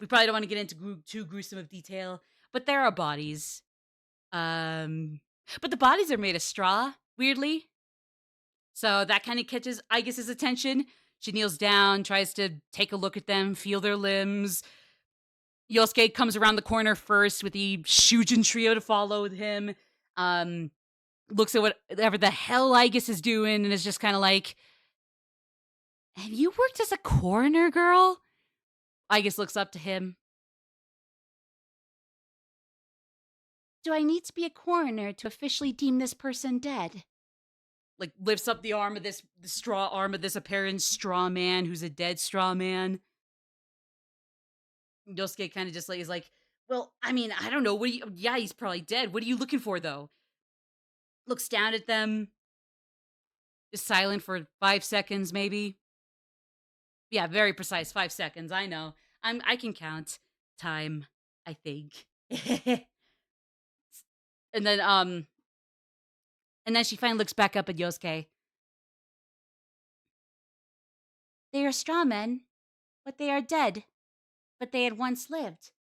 probably don't want to get into too gruesome of detail, but there are bodies. But the bodies are made of straw, weirdly. So that kind of catches Aegis's attention. She kneels down, tries to take a look at them, feel their limbs. Yosuke comes around the corner first with the Shujin trio to follow him. Looks at whatever the hell Aegis is doing and is just kind of have you worked as a coroner, girl? Aegis looks up to him. Do I need to be a coroner to officially deem this person dead? Lifts up the straw arm of this apparent straw man who's a dead straw man. Yosuke kind of just is Well, I mean, I don't know. Yeah, he's probably dead. What are you looking for, though? Looks down at them, is silent for 5 seconds, maybe. Yeah, very precise 5 seconds. I know. I can count time, I think. and then um and then she finally looks back up at Yosuke. They are straw men, but they are dead. But they had once lived.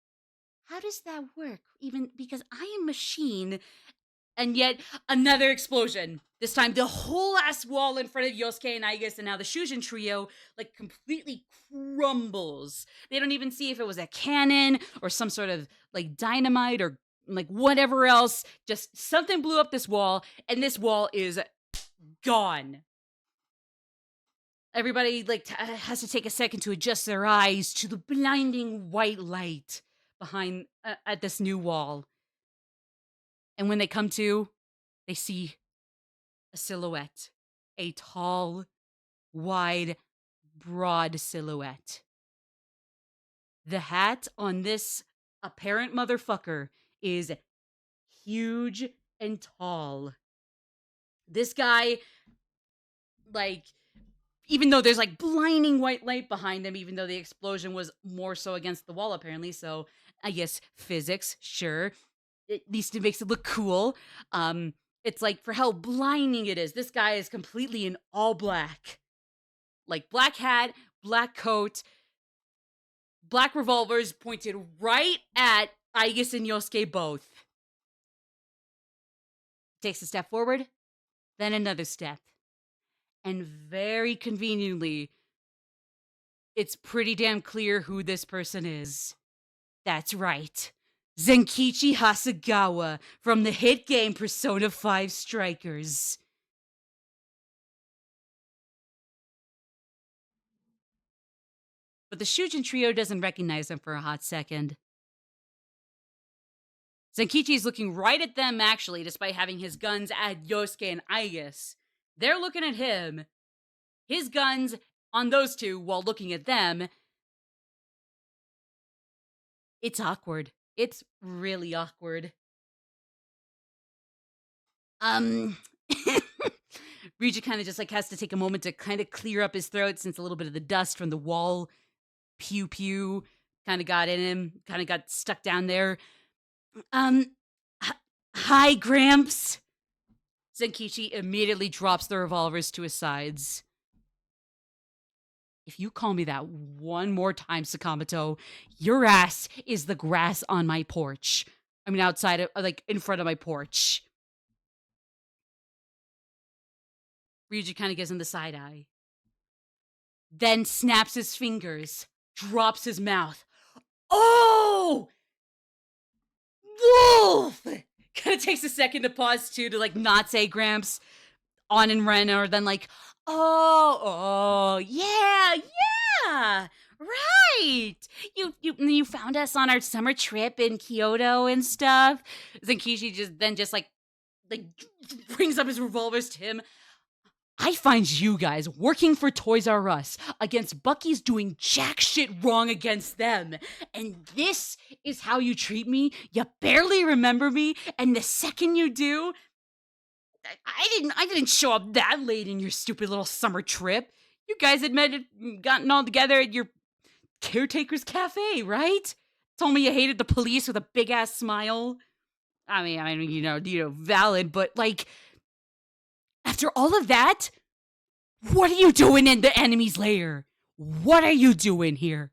How does that work? Even because I am machine. And yet another explosion. This time the whole ass wall in front of Yosuke and Aigus and now the Shujin trio like completely crumbles. They don't even see if it was a cannon or some sort of like dynamite or like whatever else. Just something blew up this wall and this wall is gone. Everybody like has to take a second to adjust their eyes to the blinding white light behind at this new wall. And when they come to, they see a silhouette, a tall, wide, broad silhouette. The hat on this apparent motherfucker is huge and tall. This guy, like, even though there's like blinding white light behind him, even though the explosion was more so against the wall, apparently. So I guess physics, sure. At least it makes it look cool. It's like for how blinding it is. This guy is completely in all black. Like black hat, black coat, black revolvers pointed right at Aigus and Yosuke both. Takes a step forward, then another step. And very conveniently, it's pretty damn clear who this person is. That's right. Zenkichi Hasegawa from the hit game Persona 5 Strikers. But the Shujin trio doesn't recognize him for a hot second. Zenkichi is looking right at them, actually, despite having his guns at Yosuke and Aigus. They're looking at him, his guns on those two while looking at them. It's awkward. It's really awkward. Ryuji kind of just like has to take a moment to kind of clear up his throat since a little bit of the dust from the wall pew pew kind of got in him, kind of got stuck down there. Hi, Gramps. Zenkichi immediately drops the revolvers to his sides. If you call me that one more time, Sakamoto, your ass is the grass on my porch. I mean, outside of, like, in front of my porch. Ryuji kind of gives him the side eye. Then snaps his fingers, drops his mouth. Oh! Wolf! Kind of takes a second to pause, too, to, like, not say Gramps on and Ren, or then, like, oh, yeah, right. You found us on our summer trip in Kyoto and stuff. Zenkichi just like brings up his revolvers to him. I find you guys working for Toys R Us against Bucky's doing jack shit wrong against them. And this is how you treat me? You barely remember me, and the second you do, I didn't show up that late in your stupid little summer trip. You guys had gotten all together at your caretaker's cafe, right? Told me you hated the police with a big ass smile. I mean, you know, valid, but like, after all of that, what are you doing in the enemy's lair? What are you doing here?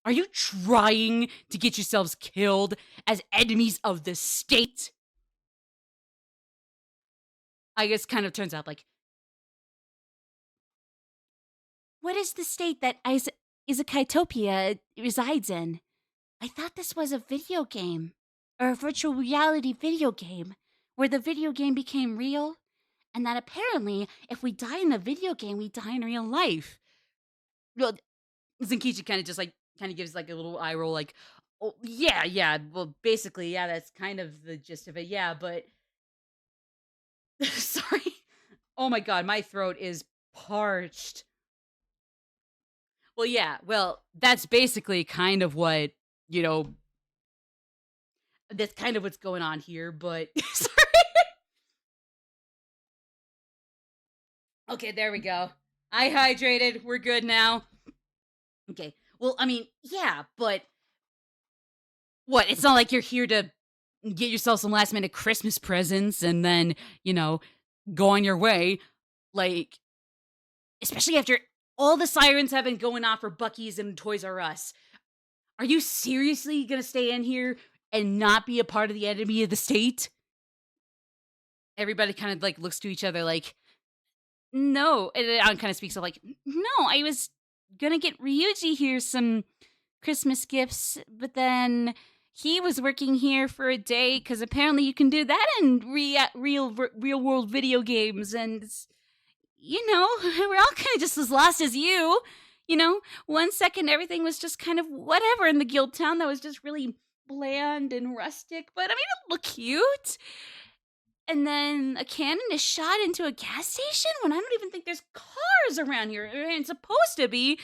Are you trying to get yourselves killed as enemies of the state? I guess kind of turns out like, What is the state that Izakaitopia resides in? I thought this was a video game, or a virtual reality video game, where the video game became real, and that apparently, if we die in the video game, we die in real life. well, Zenkichi kind of gives like a little eye roll, like, oh yeah. Well, basically, yeah, that's kind of the gist of it. Yeah, but sorry. Oh my god, my throat is parched. Well, yeah. Well, that's basically kind of what, you know, That's kind of what's going on here, but sorry. Okay, there we go. I hydrated. We're good now. Okay. Well, I mean, yeah, but what? It's not like you're here to get yourself some last minute Christmas presents and then, you know, go on your way. Like, especially after all the sirens have been going off for Bucky's and Toys R Us. Are you seriously gonna stay in here and not be a part of the enemy of the state? Everybody kind of like looks to each other like, no. And then Ann kind of speaks up like, no, I was gonna get Ryuji here some Christmas gifts, but then he was working here for a day because apparently you can do that in real world video games, and you know we're all kind of just as lost as you. You know, 1 second everything was just kind of whatever in the guild town that was just really bland and rustic, but I mean it looked cute. And then a cannon is shot into a gas station when I don't even think there's cars around here. There ain't supposed to be.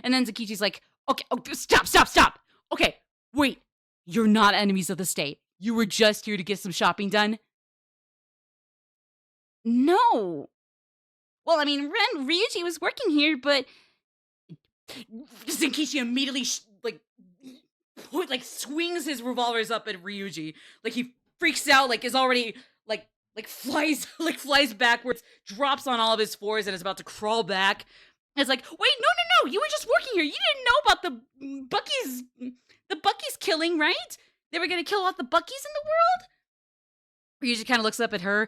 And then Zakichi's like, okay, oh, stop. Okay, wait. You're not enemies of the state. You were just here to get some shopping done? No. Well, I mean, Ryuji was working here, but Zenkichi immediately swings his revolvers up at Ryuji. Like he freaks out, like is already flies flies backwards, drops on all of his fours, and is about to crawl back. And it's like, wait, no, you were just working here. You didn't know about the Bucky's killing, right? They were gonna kill off the Bucky's in the world. Ryuji kind of looks up at her.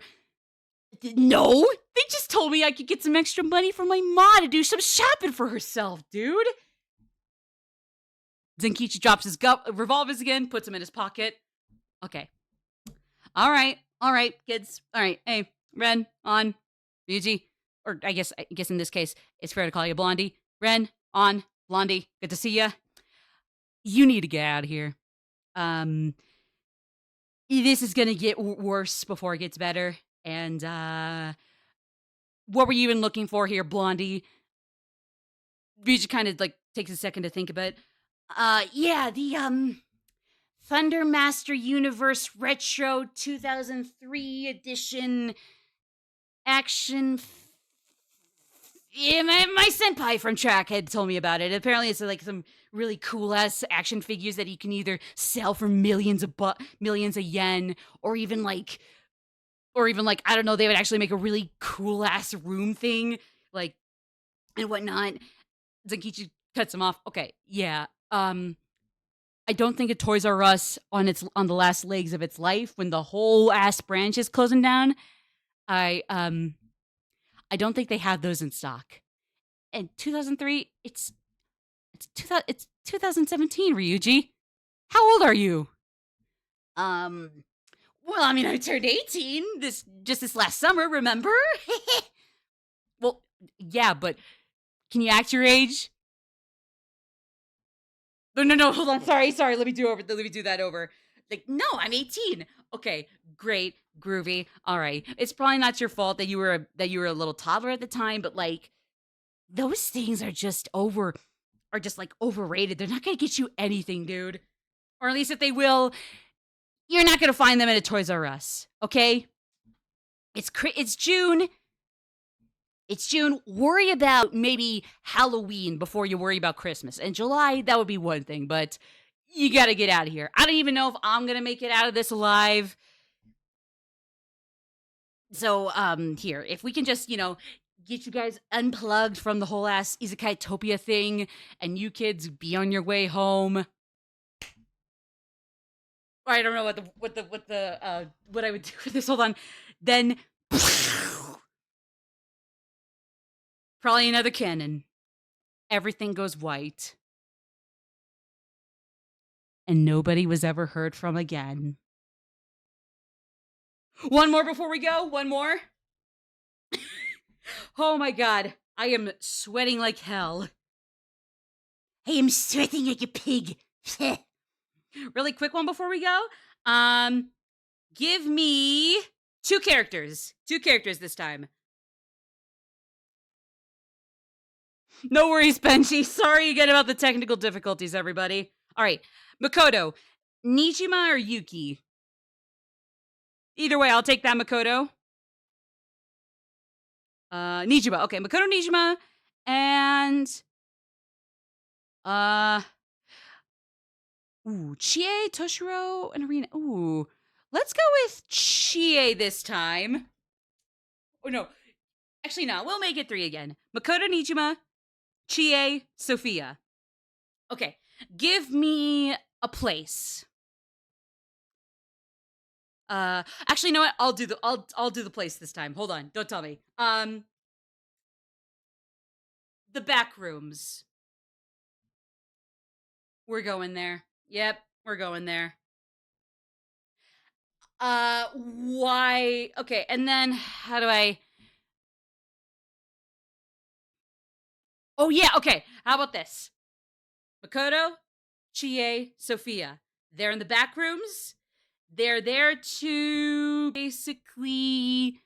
No, they just told me I could get some extra money from my ma to do some shopping for herself, dude. Zenkichi drops his revolvers again, puts them in his pocket. Okay. All right, kids. All right, hey, Ren, On, Ryuji, or I guess in this case, it's fair to call you Blondie. Ren, On, Blondie, good to see ya. You need to get out of here. This is gonna get worse before it gets better. And what were you even looking for here, Blondie? Ryuji kind of like takes a second to think about it. Yeah, the Thunder Master Universe Retro 2003 edition action. Yeah, my senpai from track had told me about it. Apparently, it's like some really cool ass action figures that you can either sell for millions of yen, or even like I don't know. They would actually make a really cool ass room thing, like and whatnot. Zenkichi cuts him off. Okay, yeah. I don't think a Toys R Us on the last legs of its life when the whole ass branch is closing down. I don't think they have those in stock. And 2003, it's 2017, Ryuji. How old are you? Well, I mean, I turned 18 this last summer, remember? Well, yeah, but can you act your age? No, hold on. Sorry. Let me do that over. Like, no, I'm 18. Okay, great, groovy. All right. It's probably not your fault that you were a little toddler at the time, but like those things are just like overrated. They're not going to get you anything, dude. Or at least if they will, you're not going to find them at a Toys R Us, okay? It's June. It's June. Worry about maybe Halloween before you worry about Christmas. And July, that would be one thing, but you got to get out of here. I don't even know if I'm going to make it out of this alive. So, here, if we can just, get you guys unplugged from the whole ass Isekai-topia thing, and you kids be on your way home. I don't know what I would do for this. Hold on. Then probably another cannon. Everything goes white. And nobody was ever heard from again. One more before we go? One more? Oh my god. I am sweating like hell. I am sweating like a pig. Really quick one before we go. Give me two characters. Two characters this time. No worries, Benji. Sorry again about the technical difficulties, everybody. All right. Makoto, Nijima or Yuki? Either way, I'll take that, Makoto. Nijima. Okay, Makoto Nijima. And uh Chie, Toshiro, and Arena. Ooh. Let's go with Chie this time. Oh no. Actually no, we'll make it 3 again. Makoto Nijima, Chie, Sophia. Okay. Give me a place. Actually, you know what? I'll do the place this time. Hold on, don't tell me. The back rooms. We're going there. Yep, we're going there. Why? Okay, and then how do I? Oh yeah, okay. How about this? Makoto, Chie, Sophia. They're in the back rooms. They're there to basically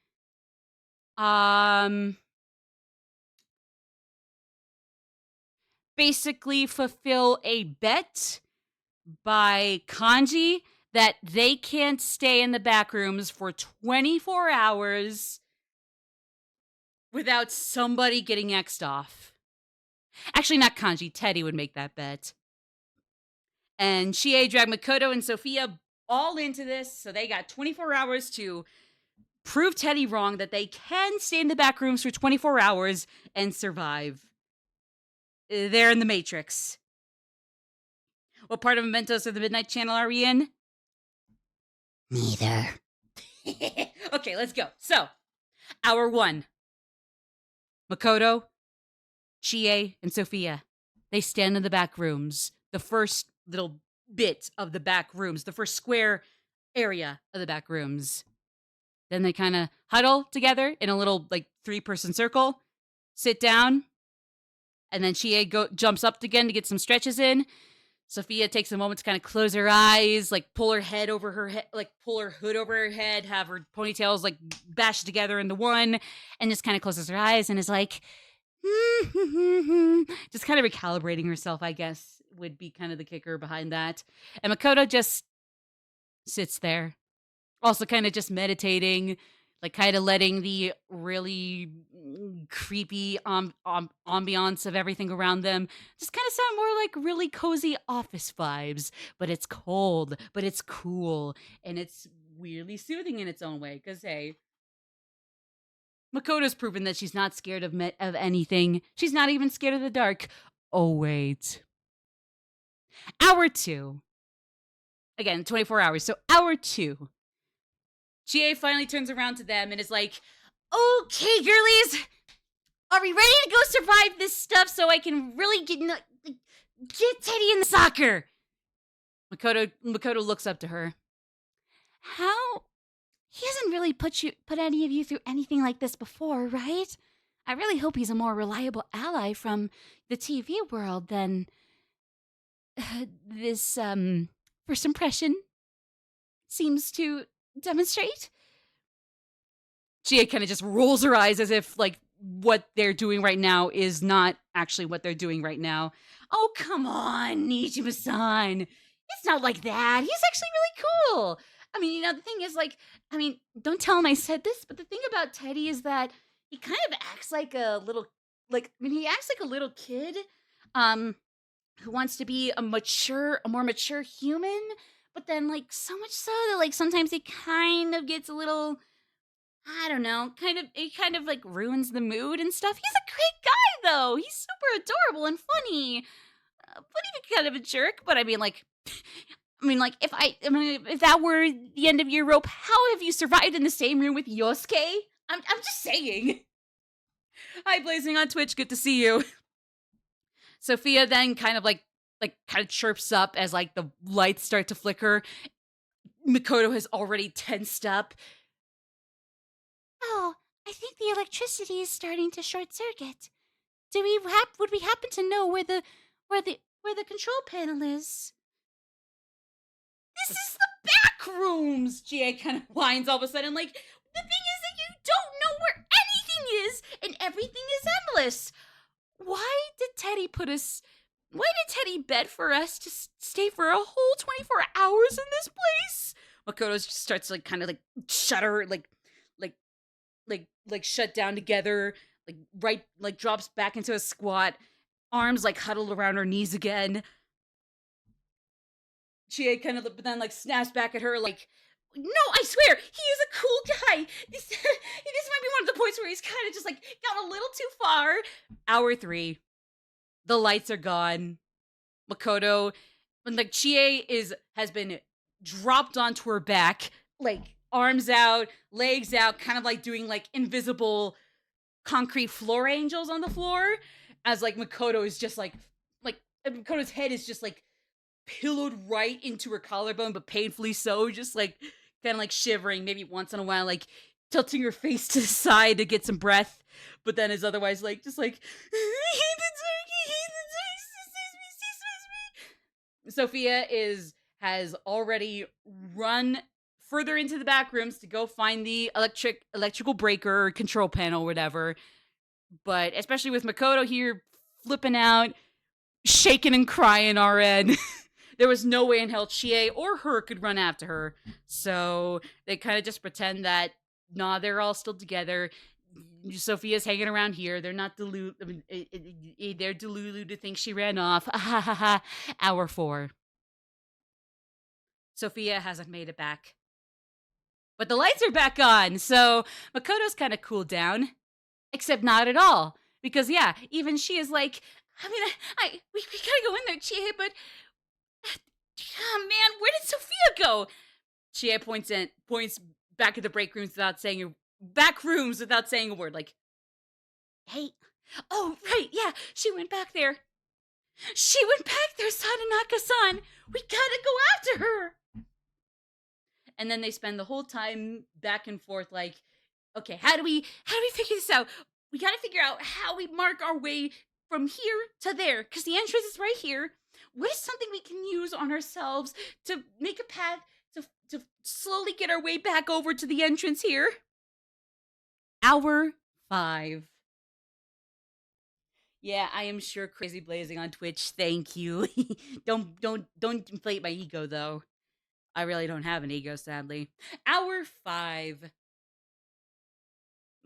fulfill a bet by Kanji that they can't stay in the back rooms for 24 hours without somebody getting X'd off. Actually, not Kanji. Teddy would make that bet. And Chie dragged Makoto and Sophia all into this, so they got 24 hours to prove Teddy wrong that they can stay in the back rooms for 24 hours and survive. They're in the Matrix. What part of Mementos or the Midnight Channel are we in? Neither. Okay, let's go. So, hour 1. Makoto, Chie, and Sophia. They stand in the back rooms. The first little bit of the back rooms. The first square area of the back rooms. Then they kind of huddle together in a little, 3-person circle. Sit down. And then Chie jumps up again to get some stretches in. Sophia takes a moment to kind of close her eyes, pull her head over her head, pull her hood over her head, have her ponytails bashed together into one, and just kind of closes her eyes and is like, just kind of recalibrating herself, I guess, would be kind of the kicker behind that. And Makoto just sits there, also kind of just meditating, kind of letting the really creepy ambiance of everything around them just kind of sound more like really cozy office vibes. But it's cold, but it's cool, and it's weirdly soothing in its own way. Because, hey, Makoto's proven that she's not scared of anything. She's not even scared of the dark. Oh, wait. Hour 2. Again, 24 hours. So hour 2. Chie finally turns around to them and is like, okay, girlies, are we ready to go survive this stuff so I can really get Teddy in the soccer? Makoto looks up to her. How? He hasn't really put any of you through anything like this before, right? I really hope he's a more reliable ally from the TV world than this first impression seems to demonstrate. Chie kind of just rolls her eyes as if what they're doing right now is not actually what they're doing right now. Oh, come on, Nijima-san. It's not like that. He's actually really cool. I mean, the thing is, don't tell him I said this, but the thing about Teddy is that he kind of acts like a little, he acts like a little kid, who wants to be a more mature human, but then, so much so that, sometimes he kind of gets a little, I don't know, it kind of, ruins the mood and stuff. He's a great guy, though. He's super adorable and funny, but even kind of a jerk. But if that were the end of your rope, how have you survived in the same room with Yosuke? I'm just saying. Hi, Blazing on Twitch. Good to see you. Sophia then kind of chirps up as the lights start to flicker. Makoto has already tensed up. Oh, I think the electricity is starting to short circuit. Would we happen to know where the control panel is? This is the back rooms. Chie kind of whines all of a sudden. The thing is that you don't know where anything is, and everything is endless. Why did Teddy put us why did Teddy bet for us to stay for a whole 24 hours in this place? Makoto just starts like kind of like shudder, like shut down together, like drops back into a squat, arms like huddled around her knees again. Chie kind of but then like snaps back at her like, no, I swear, he is a cool guy. This might be one of the points where he's kind of just like got a little too far. Hour 3, the lights are gone. Makoto, when like Chie has been dropped onto her back, like arms out, legs out, kind of like doing like invisible concrete floor angels on the floor, as like Makoto is just like Makoto's head is just like pillowed right into her collarbone, but painfully so, just like kind of like shivering, maybe once in a while, like tilting her face to the side to get some breath, but then is otherwise like just like Sophia has already run further into the back rooms to go find the electrical breaker or control panel, whatever. But especially with Makoto here flipping out, shaking and crying RN. There was no way in hell Chie or her could run after her. So they kind of just pretend that, nah, they're all still together. Sophia's hanging around here. They're not they're delulu to think she ran off. Hour 4. Sophia hasn't made it back. But the lights are back on, so Makoto's kind of cooled down. Except not at all. Because, yeah, even she is like, I mean, we gotta go in there, Chie, but... Oh, man, where did Sophia go? Chie points back at the break rooms without saying a word. Like, hey, oh, right, yeah, she went back there. She went back there, Sadanaka-san. We gotta go after her. And then they spend the whole time back and forth like, okay, how do we figure this out? We gotta figure out how we mark our way from here to there, because the entrance is right here. What is something we can use on ourselves to make a path to slowly get our way back over to the entrance here? Hour 5. Yeah, I am sure Crazy Blazing on Twitch. Thank you. don't inflate my ego though. I really don't have an ego, sadly. Hour 5.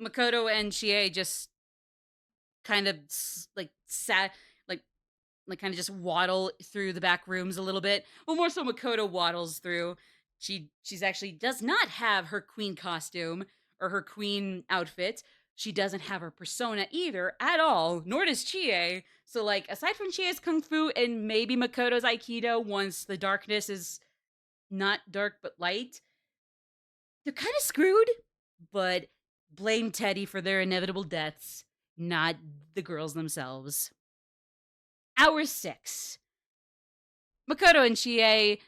Makoto and Chie just kind of like sat like kind of just waddle through the back rooms a little bit. Well, more so Makoto waddles through. She's actually does not have her queen costume or her queen outfit. She doesn't have her persona either at all, nor does Chie. So like aside from Chie's kung fu and maybe Makoto's aikido, once the darkness is not dark but light, they're kind of screwed. But blame Teddy for their inevitable deaths, not the girls themselves. Hour 6. Makoto and Chie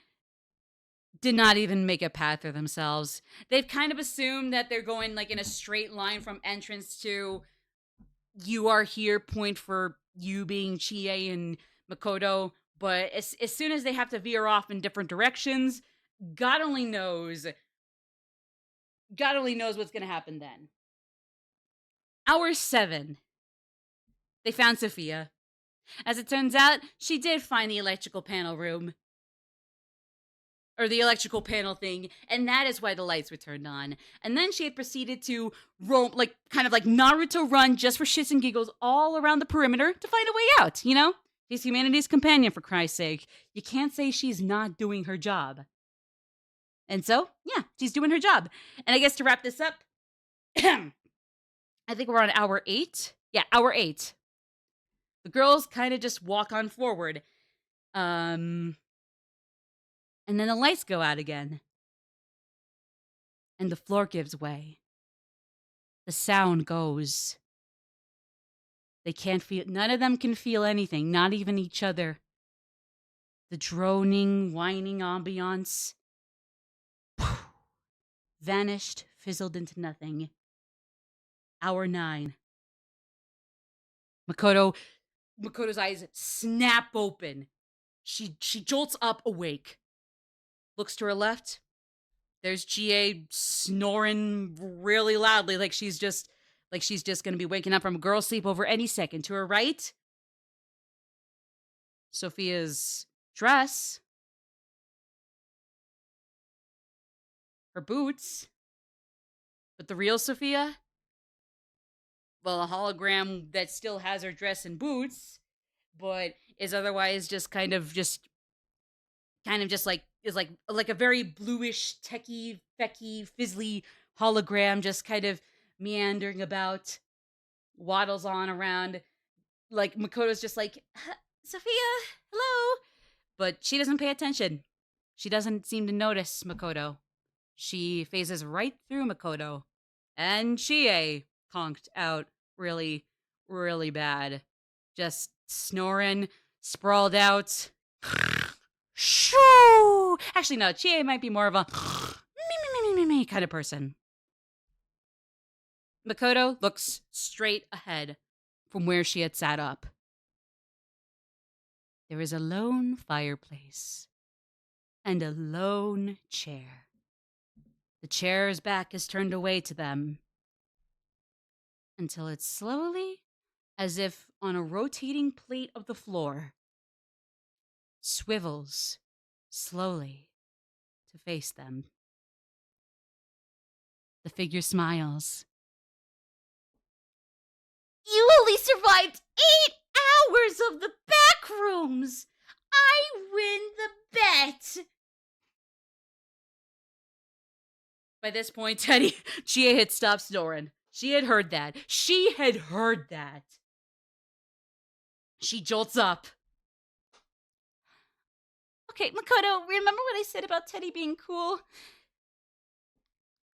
did not even make a path for themselves. They've kind of assumed that they're going like in a straight line from entrance to you are here, point for you being Chie and Makoto. But as soon as they have to veer off in different directions, God only knows what's going to happen then. Hour 7. They found Sophia. As it turns out, she did find the electrical panel room. Or the electrical panel thing, and that is why the lights were turned on. And then she had proceeded to roam, like, kind of like Naruto run just for shits and giggles all around the perimeter to find a way out, you know? She's humanity's companion, for Christ's sake. You can't say she's not doing her job. And so, yeah, she's doing her job. And I guess to wrap this up, I think we're on hour 8. Yeah, hour 8. The girls kind of just walk on forward. And then the lights go out again. And the floor gives way. The sound goes. They can't feel, none of them can feel anything, not even each other. The droning, whining ambiance vanished, fizzled into nothing. Hour 9. Makoto's eyes snap open. She jolts up awake. Looks to her left. There's Chie snoring really loudly, like she's just gonna be waking up from a girl's sleepover any second. To her right, Sophia's dress, her boots, but the real Sophia, well, a hologram that still has her dress and boots, but is otherwise just like is like a very bluish, techie, fecky, fizzly hologram, just kind of meandering about, waddles on around. Like Makoto's just like, Sophia, hello, but she doesn't pay attention. She doesn't seem to notice Makoto. She phases right through Makoto, and Chie conked out really, really bad. Just snoring, sprawled out. Shoo! Actually, no, Chie might be more of a me kind of person. Makoto looks straight ahead from where she had sat up. There is a lone fireplace and a lone chair. The chair's back is turned away to them until it slowly, as if on a rotating plate of the floor, swivels slowly to face them. The figure smiles. You only survived 8 hours of the back rooms! I win the bet! By this point, Chie had stopped snoring. She had heard that. She had heard that. She jolts up. Okay, Makoto, remember what I said about Teddy being cool?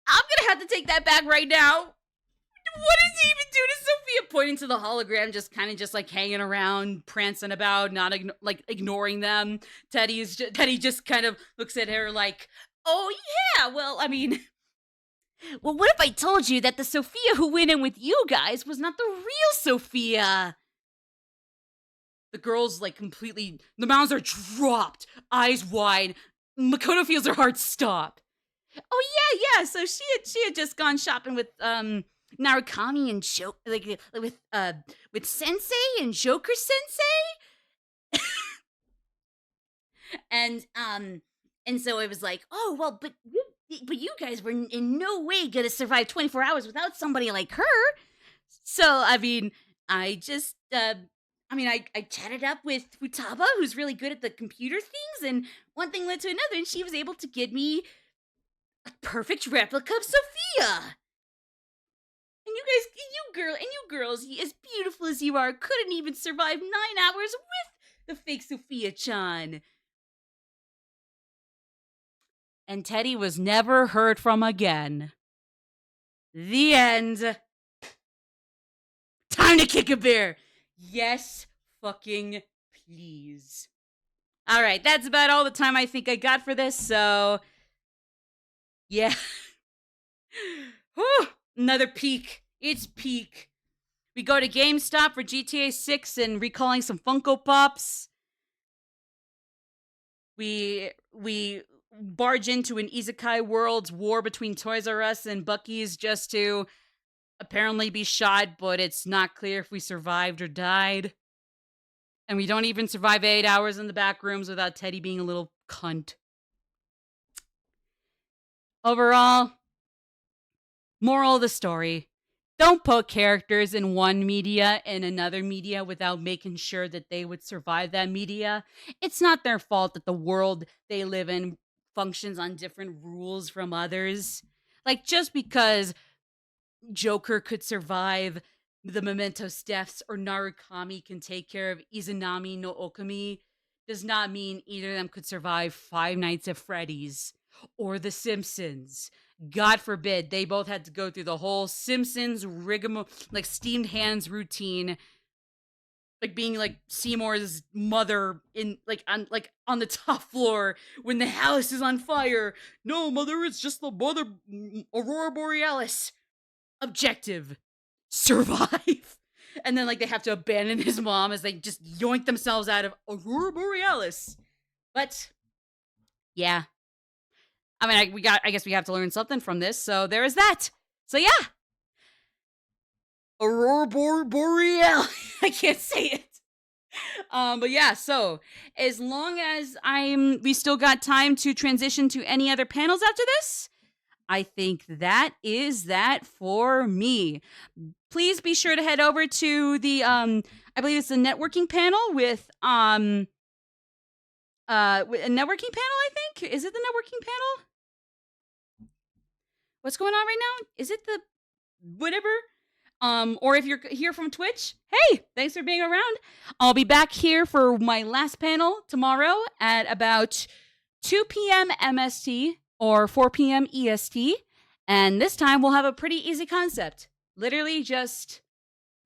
I'm gonna have to take that back right now. What does he even do to Sophia? Pointing to the hologram, just like hanging around, prancing about, not ignoring them. Teddy just kind of looks at her like, oh yeah, well, I mean, well, what if I told you that the Sophia who went in with you guys was not the real Sophia? The girls, like, completely, the mouths are dropped, eyes wide. Makoto feels her heart stop. Oh yeah, so she had just gone shopping with Narukami and with Sensei and Joker Sensei. and so it was like, oh well, but you guys were in no way gonna survive 24 hours without somebody like her. So I mean, I just I chatted up with Futaba, who's really good at the computer things, and one thing led to another, and she was able to get me a perfect replica of Sophia. And you girls, as beautiful as you are, couldn't even survive 9 hours with the fake Sophia-chan. And Teddy was never heard from again. The end. Time to kick a bear. Yes, fucking please. All right, that's about all the time I think I got for this, so yeah. Whew, another peak. It's peak. We go to GameStop for GTA 6 and recalling some Funko Pops. We barge into an Isekai World's war between Toys R Us and Buc-ee's just to apparently be shot, but it's not clear if we survived or died. And we don't even survive 8 hours in the back rooms without Teddy being a little cunt. Overall, moral of the story: don't put characters in one media in another media without making sure that they would survive that media. It's not their fault that the world they live in functions on different rules from others. Like, just because Joker could survive the Mementos deaths or Narukami can take care of Izanami no Okami does not mean either of them could survive Five Nights at Freddy's or The Simpsons. God forbid they both had to go through the whole Simpsons rigmarole, like steamed hands routine, like being like Seymour's mother in on the top floor when the house is on fire. No, mother, it's just the mother, Aurora Borealis. Objective: survive. And then they have to abandon his mom as they just yoink themselves out of Aurora Borealis. But yeah, I mean, I guess we have to learn something from this, so there is that. So yeah, Aurora Borealis. I can't say it. But yeah, so as long as we still got time to transition to any other panels after this, I think that is that for me. Please be sure to head over to the I believe it's the networking panel with a networking panel, I think. Is it the networking panel? What's going on right now? Is it the whatever? Or if you're here from Twitch, hey, thanks for being around. I'll be back here for my last panel tomorrow at about 2 p.m. MST or 4 p.m. EST. And this time we'll have a pretty easy concept. Literally just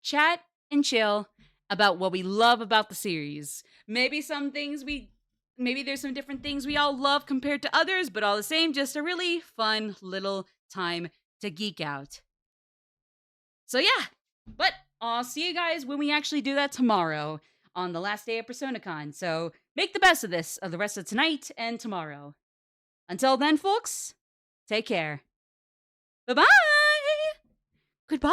chat and chill about what we love about the series. Maybe there's some different things we all love compared to others, but all the same, just a really fun little time to geek out. So yeah, but I'll see you guys when we actually do that tomorrow on the last day of PersonaCon. So make the best of this, of the rest of tonight and tomorrow. Until then, folks, take care. Bye-bye! Goodbye!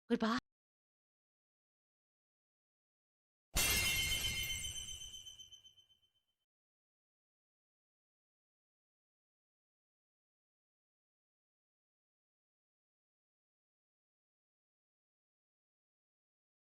Goodbye.